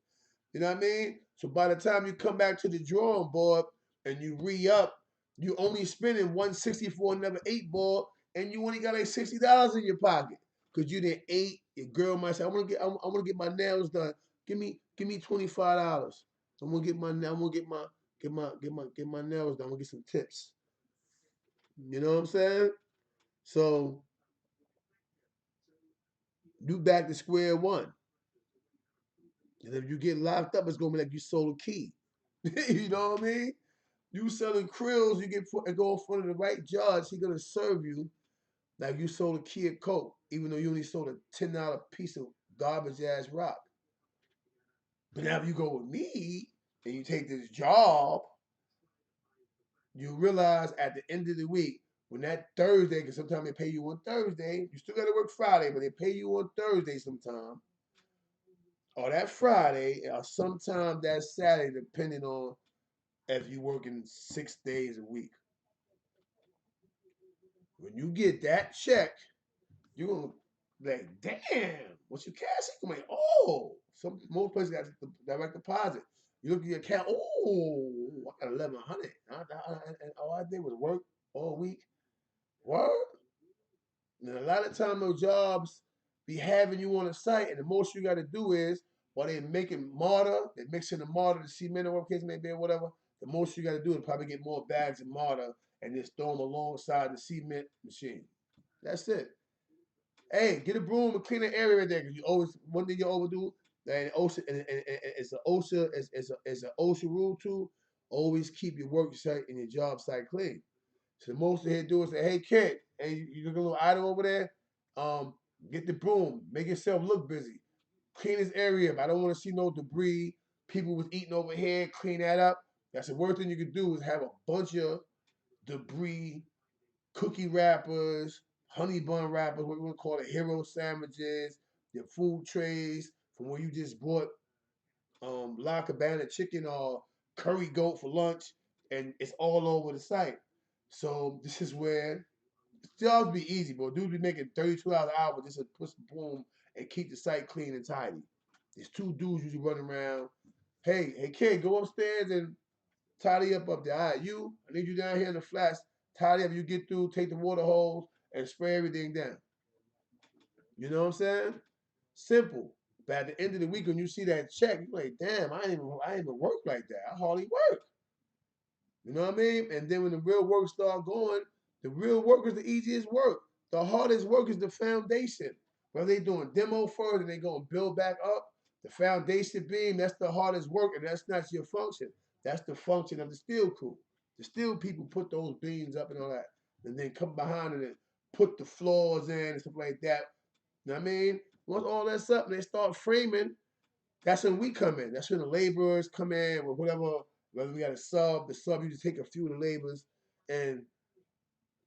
You know what I mean? So by the time you come back to the drawing board and you re-up, you only spending $160 for another 8-ball, and you only got like $60 in your pocket because you didn't ate. Your girl might say, I want to get my nails done. Give me $25. I'm gonna get my nails done. I'm gonna get some tips. You know what I'm saying? So you back to square one. And if you get locked up, it's gonna be like you sold a key. You know what I mean? You selling krills, you go in front of the right judge, he gonna serve you like you sold a key of coke, even though you only sold a $10 piece of garbage ass rock. But now if you go with me and you take this job, you realize at the end of the week, when that Thursday, because sometimes they pay you on Thursday, you still gotta work Friday, but they pay you on Thursday sometime, or that Friday, or sometime that Saturday, depending on if you're working 6 days a week. When you get that check, you're gonna be like, damn, what's your cash? I'm like, oh, most places got direct deposit. You look at your account, oh, I got 1,100. And all I did was work all week. Work. And a lot of time those jobs be having you on the site, and the most you got to do is, while they're making mortar, they're mixing the mortar, the cement, or whatever case may be, or whatever, the most you got to do is probably get more bags of mortar and just throw them alongside the cement machine. That's it. Hey, get a broom and clean the area right there, because you always, one thing you overdo, and OSHA, and it's an OSHA rule too, always keep your work site and your job site clean. So the most they do is say, hey kid, hey, you look a little idle over there. Get the broom, make yourself look busy. Clean this area up. I don't want to see no debris. People was eating over here, clean that up. That's the worst thing you could do is have a bunch of debris, cookie wrappers, honey bun wrappers, what we want to call it, hero sandwiches, your food trays from where you just bought La Cabana chicken or curry goat for lunch, and it's all over the site. So this is where jobs be easy, bro. Dudes be making $32 an hour just to push the boom and keep the site clean and tidy. There's 2 dudes usually running around. Hey kid, go upstairs and tidy up there. All right, I need you down here in the flats. Tidy up. You get through, take the water hose and spray everything down. You know what I'm saying? Simple. But at the end of the week, when you see that check, you're like, damn, I ain't even work like that. I hardly work. You know what I mean? And then when the real work start going, the real work is the easiest work. The hardest work is the foundation. Whether they doing demo first and they gonna build back up, the foundation beam, that's the hardest work, and that's not your function. That's the function of the steel crew. The steel people put those beams up and all that, and then come behind it and put the floors in and stuff like that. You know what I mean? Once all that's up and they start framing, that's when we come in. That's when the laborers come in with whether we got a sub, you just take a few of the laborers and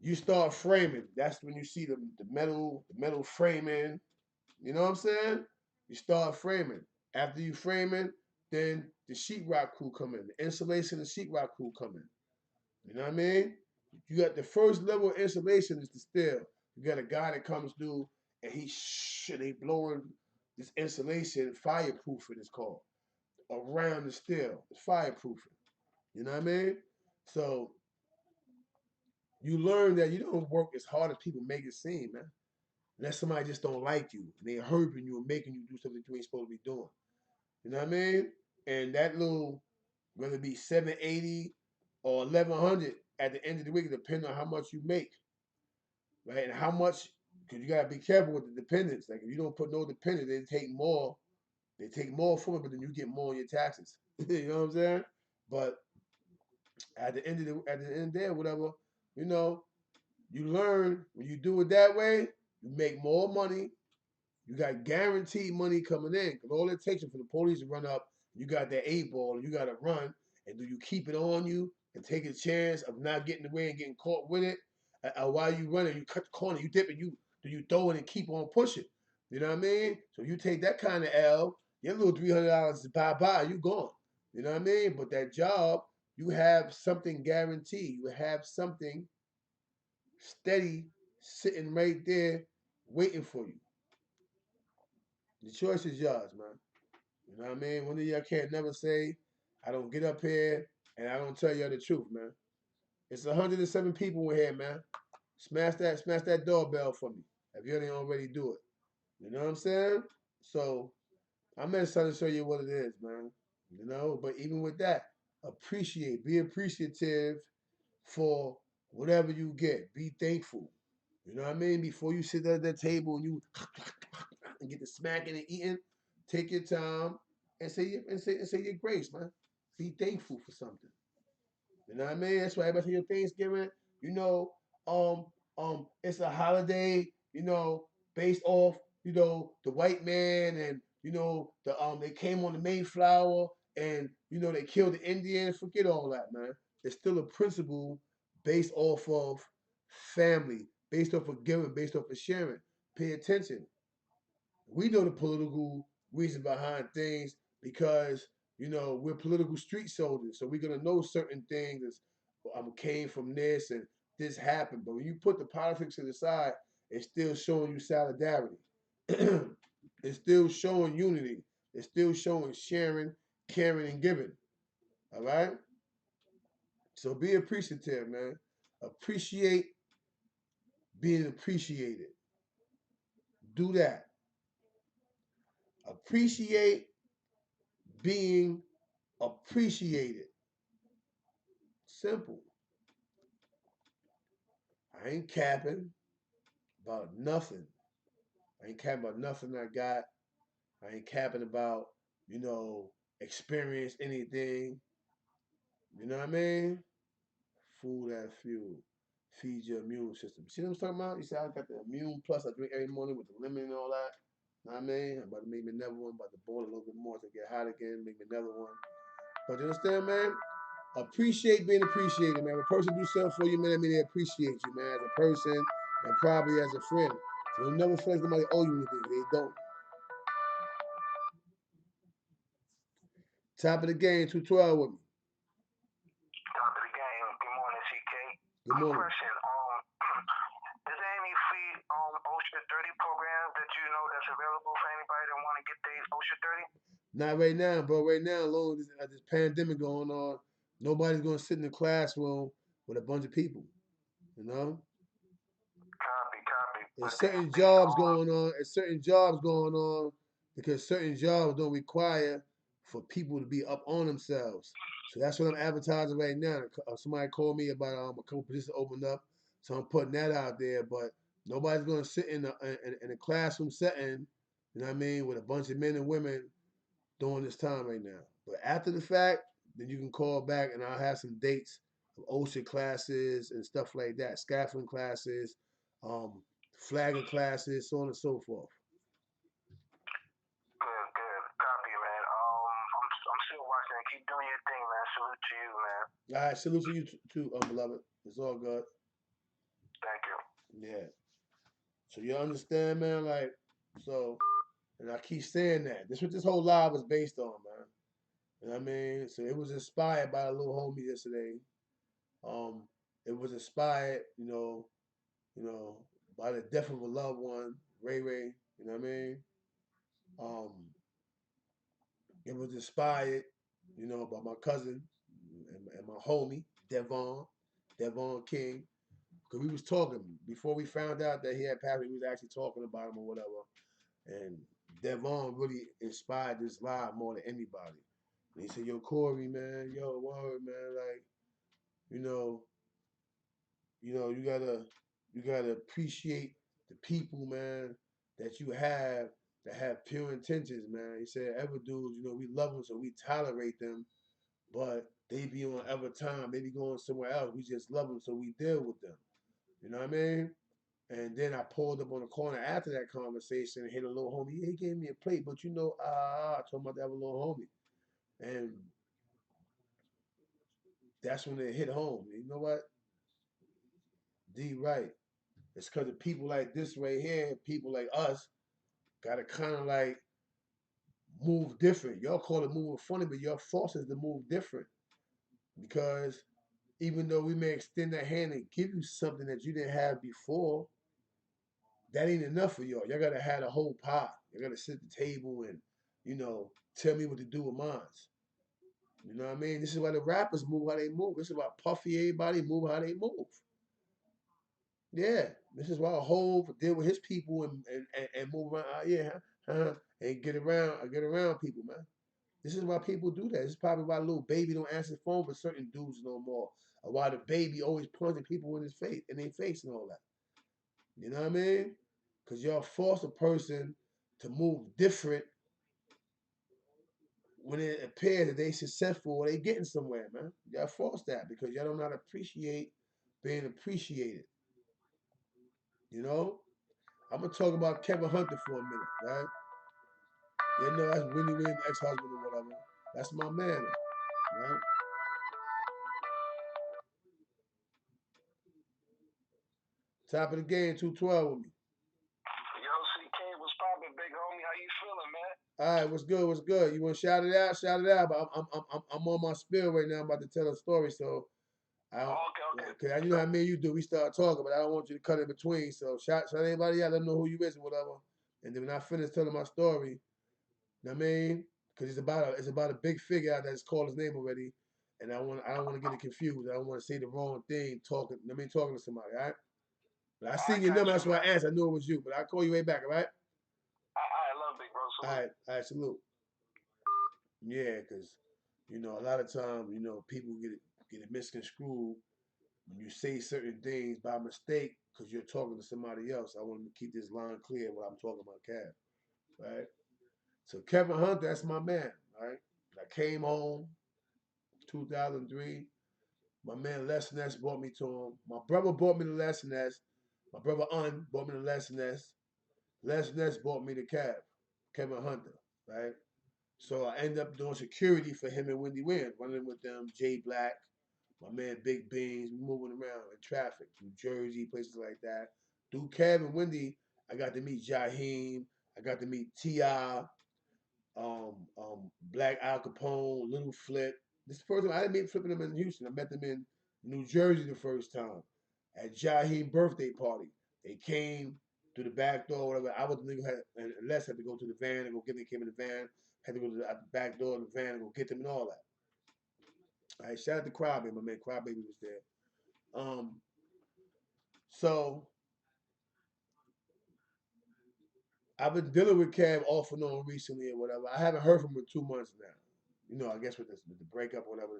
you start framing. That's when you see the metal framing. You know what I'm saying? You start framing. After you framing, then the sheetrock crew come in. The insulation and sheetrock crew come in. You know what I mean? You got the first level of insulation is the steel. You got a guy that comes through and he blowing this insulation, fireproofing it's called. around the steel. It's fireproofing. You know what I mean? So you learn that you don't work as hard as people make it seem, man. Unless somebody just don't like you and they hurting you and making you do something you ain't supposed to be doing. You know what I mean? And that little, whether it be 780 or 1100 at the end of the week, depending on how much you make, right? And how much, because you gotta be careful with the dependents. Like if you don't put no dependents, they take more. They take more from it, but then you get more on your taxes. You know what I'm saying? But at the end of the day, whatever, you know, you learn when you do it that way, you make more money. You got guaranteed money coming in. Because all it takes is for the police to run up, you got that 8 ball, and you got to run. And do you keep it on you and take a chance of not getting away and getting caught with it? While you running, you cut the corner, you dip it, do you throw it and keep on pushing? You know what I mean? So you take that kind of L, your little $300 is bye-bye, you gone. You know what I mean? But that job, you have something guaranteed. You have something steady sitting right there waiting for you. The choice is yours, man. You know what I mean? One of y'all can't never say, I don't get up here and I don't tell y'all the truth, man. It's 107 people in here, man. Smash that doorbell for me if you didn't already do it. You know what I'm saying? So I'm just trying to show you what it is, man. You know, but even with that, be appreciative for whatever you get. Be thankful. You know what I mean? Before you sit at that table and you and get the smacking and eating, take your time and say your grace, man. Be thankful for something. You know what I mean? That's why everybody say your Thanksgiving, you know, it's a holiday, based off, the white man and they came on the Mayflower and they killed the Indians. Forget all that, man. It's still a principle based off of family, based off of giving, based off of sharing. Pay attention. We know the political reason behind things because we're political street soldiers, so we're gonna know certain things as came from this and this happened. But when you put the politics to the side, it's still showing you solidarity. It's still showing unity. It's still showing sharing, caring, and giving. All right. So be appreciative, man. Appreciate being appreciated. Do that. Appreciate being appreciated. Simple. I ain't capping about nothing. I ain't capping about nothing I got. I ain't capping about, experience anything. You know what I mean? Food that fuel. Feed your immune system. See what I'm talking about? You see, I got the immune plus I drink every morning with the lemon and all that. You know what I mean? I'm about to make me another one, about to boil a little bit more to get hot again, make me another one. But you understand, man? Appreciate being appreciated, man. When a person do something for you, man, I mean they appreciate you, man, as a person and probably as a friend. So you'll never feel like somebody owe you anything. They don't. Top of the game, 212 with me. Top of the game. Good morning, CK. Good morning. Question. Is there any free OSHA 30 programs that you know that's available for anybody that want to get their OSHA 30? Not right now, bro. Right now, along with this pandemic going on, nobody's going to sit in the classroom with a bunch of people, you know? Copy. There's certain jobs going on. There's certain jobs going on because certain jobs don't require for people to be up on themselves. So that's what I'm advertising right now. Somebody called me about a couple positions opened up, so I'm putting that out there. But nobody's going to sit in a classroom setting, you know what I mean, with a bunch of men and women during this time right now. But after the fact, then you can call back and I'll have some dates of OSHA classes and stuff like that, scaffolding classes, flagging classes, so on and so forth. Good. Copy, man. I'm still watching. Keep doing your thing, man. Salute to you, man. All right, salute to you too, beloved. It's all good. Thank you. Yeah. So you understand, man? Like, so, and I keep saying that. This is what this whole live was based on, man. You know what I mean? So it was inspired by a little homie yesterday. It was inspired, by the death of a loved one, Ray Ray. You know what I mean? It was inspired, you know, by my cousin and my homie, Devon King. Because we was talking before we found out that he had passed. We was actually talking about him or whatever. And Devon really inspired this live more than anybody. And he said, "Yo, Corey, man, yo, word, man, like, you know, you gotta appreciate the people, man, that you have that have pure intentions, man." He said, "Ever dudes, we love them, so we tolerate them, but they be on other time, they be going somewhere else. We just love them, so we deal with them." You know what I mean? And then I pulled up on the corner after that conversation and hit a little homie. Yeah, he gave me a plate, but I told him about to have a little homie. And that's when it hit home. You know what? D right. It's because of people like this right here, people like us, gotta kind of like move different. Y'all call it moving funny, but y'all force us to move different. Because even though we may extend that hand and give you something that you didn't have before, that ain't enough for y'all. Y'all gotta have a whole pie. You gotta sit at the table and, tell me what to do with mine. You know what I mean? This is why the rappers move how they move. This is why Puffy, everybody move how they move. Yeah, this is why Hove deal with his people and move around. And get around people, man. This is why people do that. This is probably why Lil Baby don't answer the phone for certain dudes no more. Or why the Baby always punching people in their face and all that. You know what I mean? Because y'all force a person to move different when it appears that they successful or they getting somewhere, man. Y'all force that because y'all don't know how to appreciate being appreciated. You know? I'm gonna talk about Kevin Hunter for a minute, right? You know that's Wendy Williams' ex-husband or whatever. That's my man, right? Top of the game, 212 with me. Yo, CK, what's poppin', big homie? How you feeling, man? All right, what's good? What's good? You want to shout it out? Shout it out. But I'm on my spill right now. I'm about to tell a story, so I don't. Okay. Cause you know how me and you do. We start talking, but I don't want you to cut in between. So shout anybody out. Let them know who you is or whatever. And then when I finish telling my story, you know what I mean? Because it's about a big figure out that's called his name already, and I don't want to get it confused. I don't want to say the wrong thing talking. Talking to somebody. All right. But I seen your number. That's why I answered. I knew it was you, but I'll call you right back. All right. I love big bro. Salute. All right. Salute. Yeah, because a lot of times people get it misconstrued when you say certain things by mistake because you're talking to somebody else. I want to keep this line clear when I'm talking about Kev, right? So Kevin Hunt, that's my man, right? I came home 2003. My man Les Ness brought me to him. My brother brought me to Les Ness. My brother Un brought me to Les Ness. Les Ness brought me to Kevin Hunter, right? So I ended up doing security for him and Wendy Williams, running with them, Jay Black, my man Big Beans, moving around in traffic, New Jersey, places like that. Through Kev and Wendy, I got to meet Jaheim, I got to meet T.I., Black Al Capone, Little Flip. This is the first time I didn't meet Flipping them in Houston. I met them in New Jersey the first time at Jaheim's birthday party. They came through the back door, whatever. I was the nigga and Les had to go to the van and go get them. Came in the van, had to go to the back door of the van and go get them and all that. All right, shout out to Crybaby. My man Crybaby was there. So I've been dealing with Kev off and on recently or whatever. I haven't heard from him in 2 months now. I guess with the breakup or whatever.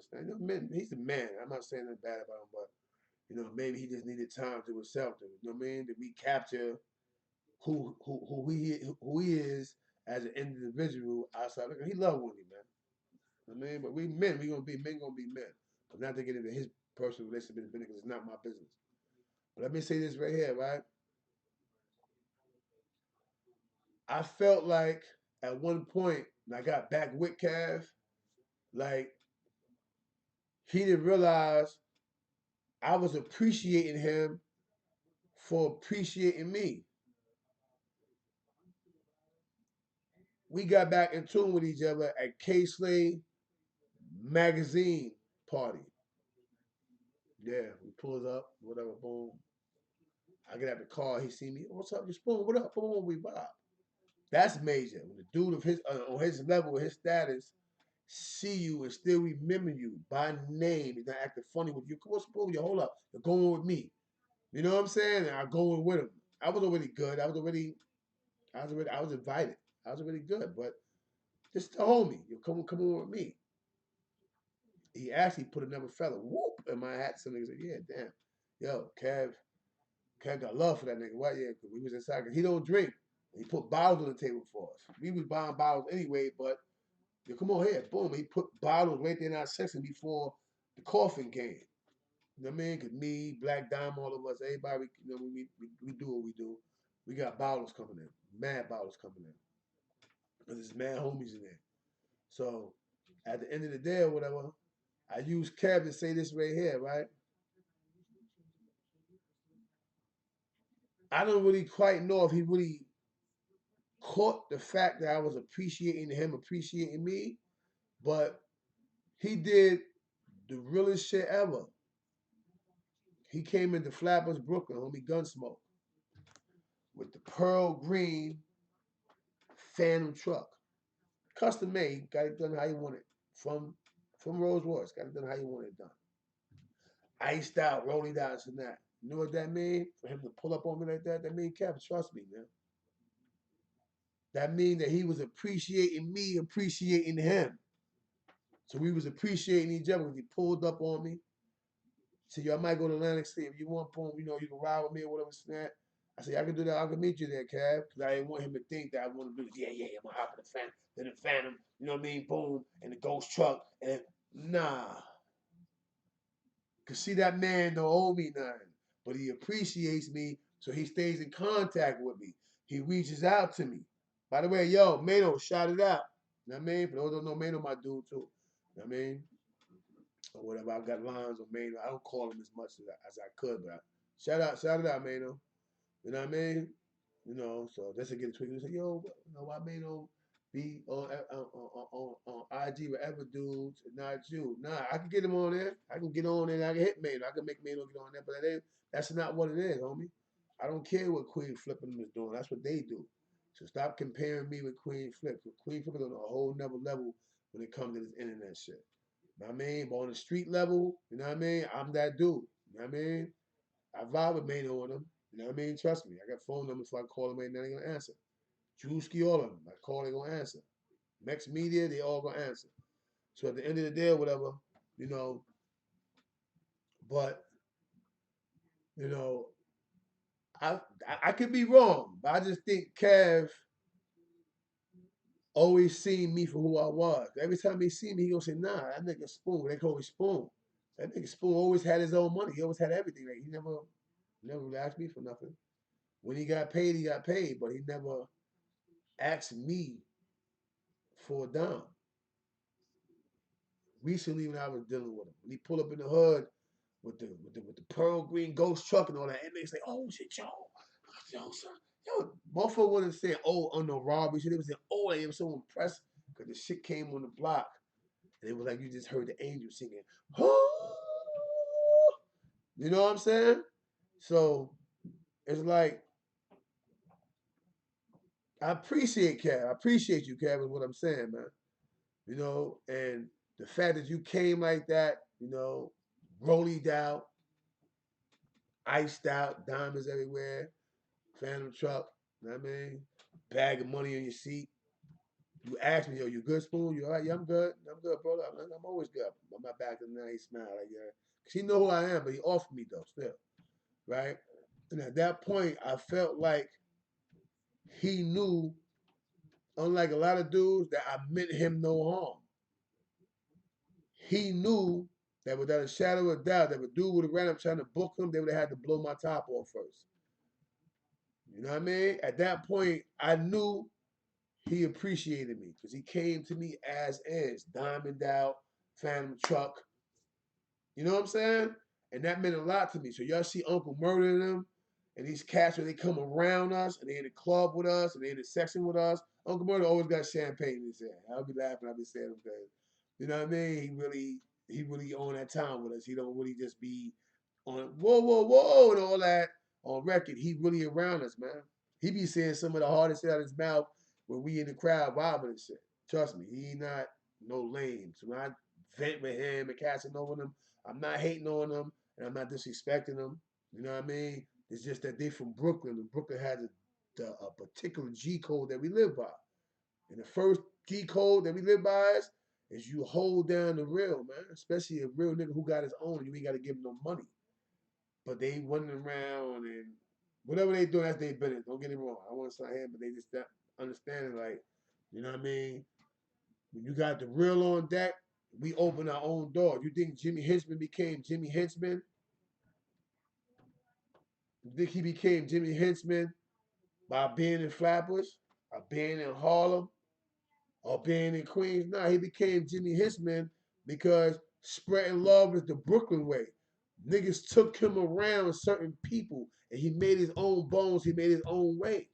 He's the man. I'm not saying anything bad about him, but maybe he just needed time to himself to, to recapture who he is as an individual outside. Look, he loved Wendy, man. But we men, we gonna be men, but not to get into his personal relationship because it's not my business. But let me say this right here, right? I felt like at one point when I got back with Cav, like he didn't realize I was appreciating him for appreciating me. We got back in tune with each other at K-Slade magazine party. Yeah, we pulls up, whatever, boom. I get out the car, he see me, what's up, you Spoon, what up, boom, we vibe. That's major. When the dude of his on his level, his status, see you and still remember you by name, he's not acting funny with you. Come on, suppose you hold up. You're going with me. You know what I'm saying? And I'm going with him. I was already good. I was invited. I was already good, but just the homie, you come on with me. He actually put another fella whoop in my hat. Some nigga said, yeah, damn. Yo, Kev got love for that nigga. Why? Yeah, because we was inside. He don't drink. He put bottles on the table for us. We was buying bottles anyway, but yo, come on here. Boom. He put bottles right there in our section before the coffin came. You know what I mean? Because me, Black Dime, all of us, everybody, you know, we do what we do. We got bottles coming in. Mad bottles coming in. Because there's mad homies in there. So at the end of the day or whatever, I use Kev to say this right here, right? I don't really quite know if he really caught the fact that I was appreciating him, appreciating me, but he did the realest shit ever. He came into Flappers, Brooklyn, homie, Gunsmoke, with the pearl green Phantom truck. Custom made, got it done how you want it. From Rolls Royce, got it done how you want it done. Iced out, rolling down, and that. You know what that mean? For him to pull up on me like that, that mean, Kev, trust me, man. That mean that he was appreciating me, appreciating him. So we was appreciating each other because he pulled up on me. Said, yo, I might go to Atlantic City. If you want, boom, you know, you can ride with me or whatever, snap. I said, I can do that. I can meet you there, Kev. Because I didn't want him to think that I want to do this. Yeah, I'm going to hop in the Phantom. Then the Phantom, you know what I mean? Boom. And the ghost truck. And nah. Because see, that man don't owe me nothing. But he appreciates me, so he stays in contact with me. He reaches out to me. By the way, yo, Mano, shout it out. You know what I mean? For those who don't know, Mano my dude, too. You know what I mean? Or whatever. I've got lines on Mano. I don't call him as much as I could, but shout it out, Mano. You know what I mean? You know, so just to get it tweaked, say, yo, you know, why Mano be on IG with other dudes and not you? Nah, I can get him on there. I can get on there and I can hit Mano. I can make Mano get on there, but that's not what it is, homie. I don't care what Queen Flip and them is doing. That's what they do. So stop comparing me with Queen Flip. Queen Flip is on a whole nother level when it comes to this internet shit. You know what I mean? But on the street level, you know what I mean? I'm that dude. You know what I mean? I vibe with Mano on them. You know what I mean? Trust me. I got phone numbers, so I call them right now, they're gonna answer. Drewski, all of them. I call, they gonna answer. Mex Media, they all gonna answer. So at the end of the day or whatever, you know, but, you know, I could be wrong, but I just think Kev always seen me for who I was. Every time he see me, he gonna say, nah, that nigga Spoon. They call me Spoon. That nigga Spoon always had his own money. He always had everything. Like, he never really asked me for nothing. When he got paid, but he never asked me for a dime. Recently, when I was dealing with him, when he pulled up in the hood with the pearl green ghost truck and all that, and they say, "Oh shit, yo, son, yo," motherfucker wasn't saying, "Oh, on no robbery." Shit, they was saying, "Oh," they were so impressed because the shit came on the block, and it was like you just heard the angel singing, "Oh," you know what I'm saying? So it's like I appreciate Kev. I appreciate you, Kev, is what I'm saying, man. You know, and the fact that you came like that, you know, rollied out, iced out, diamonds everywhere, Phantom truck, you know what I mean? Bag of money on your seat. You asked me, yo, you good, Spoon? You all right? Yeah, I'm good. I'm good, brother. I'm always good. On my back, and now he smiled like, yeah. Because he know who I am, but he offered me, though, still. Right? And at that point, I felt like he knew, unlike a lot of dudes, that I meant him no harm. He knew that without a shadow of doubt, that if a dude would have ran up trying to book him, they would have had to blow my top off first. You know what I mean? At that point, I knew he appreciated me because he came to me as is, diamond out, Phantom truck. You know what I'm saying? And that meant a lot to me. So y'all see Uncle Murder and them, and these cats when they come around us, and they in the club with us, and they in the section with us. Uncle Murder always got champagne in his hand. I'll be laughing. I'll be saying them things. You know what I mean? He really on that time with us. He don't really just be on whoa and all that on record. He really around us, man. He be saying some of the hardest shit out of his mouth when we in the crowd vibing and shit. Trust me, he not no lame. So when I vent with him and casting over them, I'm not hating on them and I'm not disrespecting them. You know what I mean? It's just that they from Brooklyn, and Brooklyn has a particular G code that we live by. And the first G code that we live by is you hold down the real, man. Especially a real nigga who got his own. You ain't got to give him no money. But they running around and whatever they do, that's their business. Don't get it wrong. I want to sign him, but they just not understanding, like, you know what I mean? When you got the real on deck, we open our own door. You think Jimmy Henchman became Jimmy Henchman? You think he became Jimmy Henchman by being in Flatbush, or being in Harlem, or being in Queens? Nah, he became Jimmy Henchman because spreading love is the Brooklyn way. Niggas took him around certain people, and he made his own bones. He made his own way.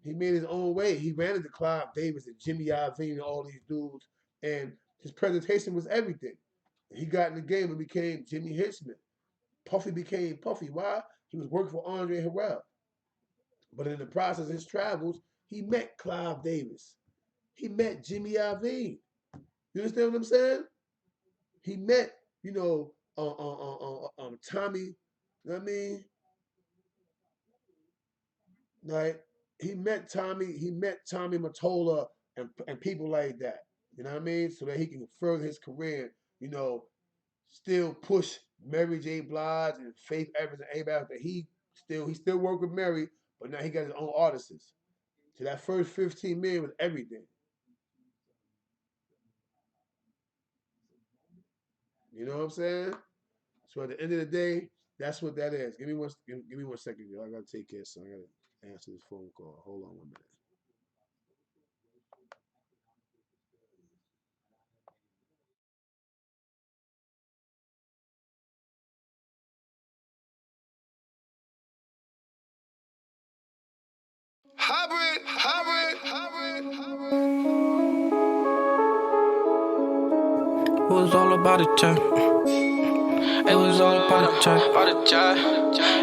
He made his own way. He ran into Clive Davis and Jimmy Iovine and all these dudes, and his presentation was everything. He got in the game and became Jimmy Henchman. Puffy became Puffy. Why? He was working for Andre Harrell. But in the process of his travels, he met Clive Davis. He met Jimmy Iovine. You understand what I'm saying? He met, you know, Tommy. You know what I mean? Like, he met Tommy Mottola and people like that. You know what I mean? So that he can further his career, you know, still push Mary J. Blige and Faith Evans and Abe That he still work with Mary, but now he got his own artists. So that first 15 million was everything. You know what I'm saying? So at the end of the day, that's what that is. Give me 1 second, yo. I gotta take care, so I gotta answer this phone call. Hold on 1 minute. It was all about a check. It was all about a check.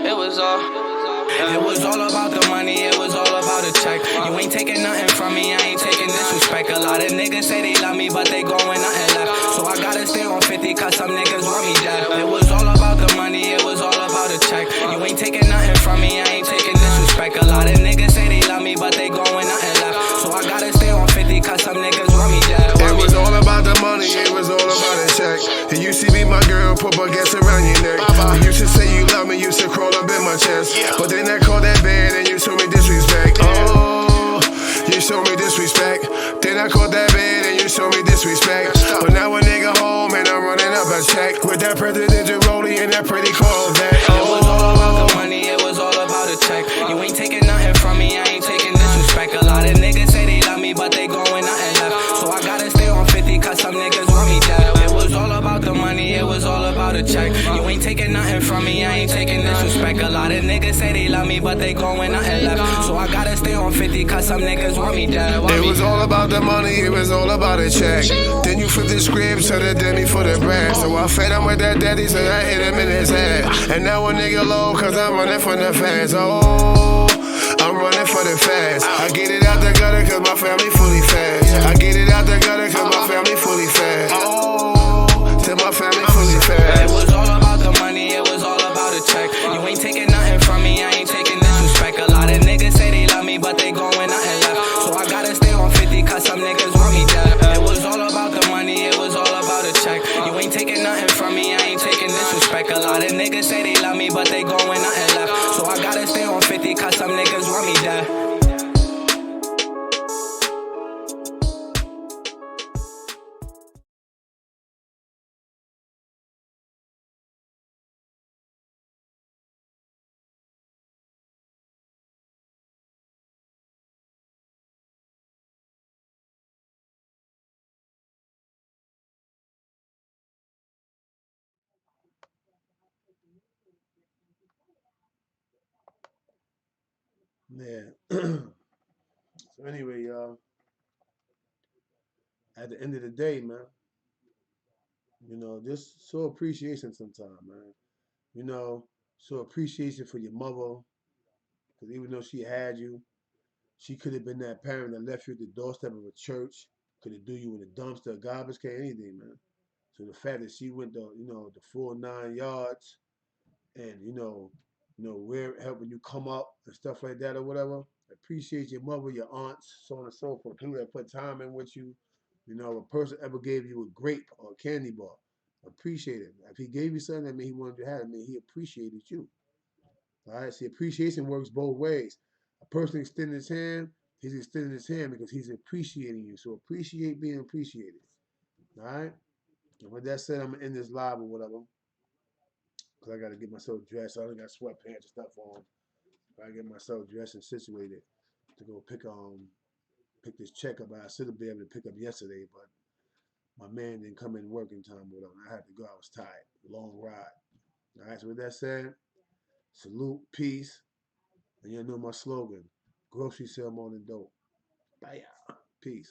It was all about the money. It was all about a check. You ain't taking nothing from me. I ain't taking disrespect. A lot of niggas say they love me, but they going nothing left. So I gotta stay on 50, cause some niggas want me dead. It was all about the money. It was all about a check. You ain't taking nothing from me. I ain't taking disrespect. A lot of niggas say they love me, but they going nothing left. So I gotta stay on 50, cause some niggas want me dead. It was all about the money, it was all about a check. You used to be my girl, put baguettes around your neck. You used to say you love me, used to crawl up in my chest. But then I called that bad and you showed me disrespect. Oh, you showed me disrespect. Then I called that bad and you showed me disrespect. But now a nigga home and I'm running up a check with that presidential rollie and that pretty Corvette. It was all about the money, it was all about a check. You ain't taking nothing from me, I ain't taking disrespect. A lot of niggas say they love me, but they going nothing left. So I gotta stay on 50, cause some niggas want me dead. It was all about the money, it was all about a check. You ain't taking nothing from me, I ain't taking disrespect. A lot of niggas say they love me, but they going nothing left. So I gotta stay on 50, cause some niggas want me dead. It was all about the money, it was all about a check. Then you flip the script, so they did me for the bread. So I fed him with that daddy, so I hit him in his head. And now a nigga low, cause I'm running for the fans. Oh, I'm running for the fans. I get it out the gutter, cause my family fully fast. I get it out the gutter, cause my family fully fast. Oh, till my family fully fast. It was all about the money, it was all about a check. You ain't taking nothing from me, I ain't taking disrespect. A lot of niggas say they love me, but they going nothing left. So I gotta stay on 50, cause some niggas want me dead. It was all about the money, it was all about a check. You ain't taking nothing from me, I ain't taking disrespect. A lot of niggas say they love me, but they going nothing left. So I gotta stay on 50, cause some niggas want me dead. Yeah. So anyway, y'all, at the end of the day, man, you know, just show appreciation sometime, man. You know, show appreciation for your mother, because even though she had you, She could have been that parent that left you at the doorstep of a church, could have threw you in a dumpster, a garbage can, anything, man. So the fact that she went the full 9 yards and, we're helping you come up and stuff like that or whatever. Appreciate your mother, your aunts, so on and so forth. People that put time in with you. A person ever gave you a grape or a candy bar. Appreciate it. If he gave you something, that means he wanted you to have it. I mean, he appreciated you. All right. See, appreciation works both ways. A person extending his hand, he's extending his hand because he's appreciating you. So appreciate being appreciated. All right. And with that said, I'm gonna end this live or whatever, cause I gotta get myself dressed. I only got sweatpants and stuff on. I gotta get myself dressed and situated to go pick this check up. I should have been able to pick up yesterday, but my man didn't come in working time with him. I had to go. I was tired. Long ride. All right. So with that said, salute, peace, and you know my slogan: grocery sell more than dope. Bye. Peace.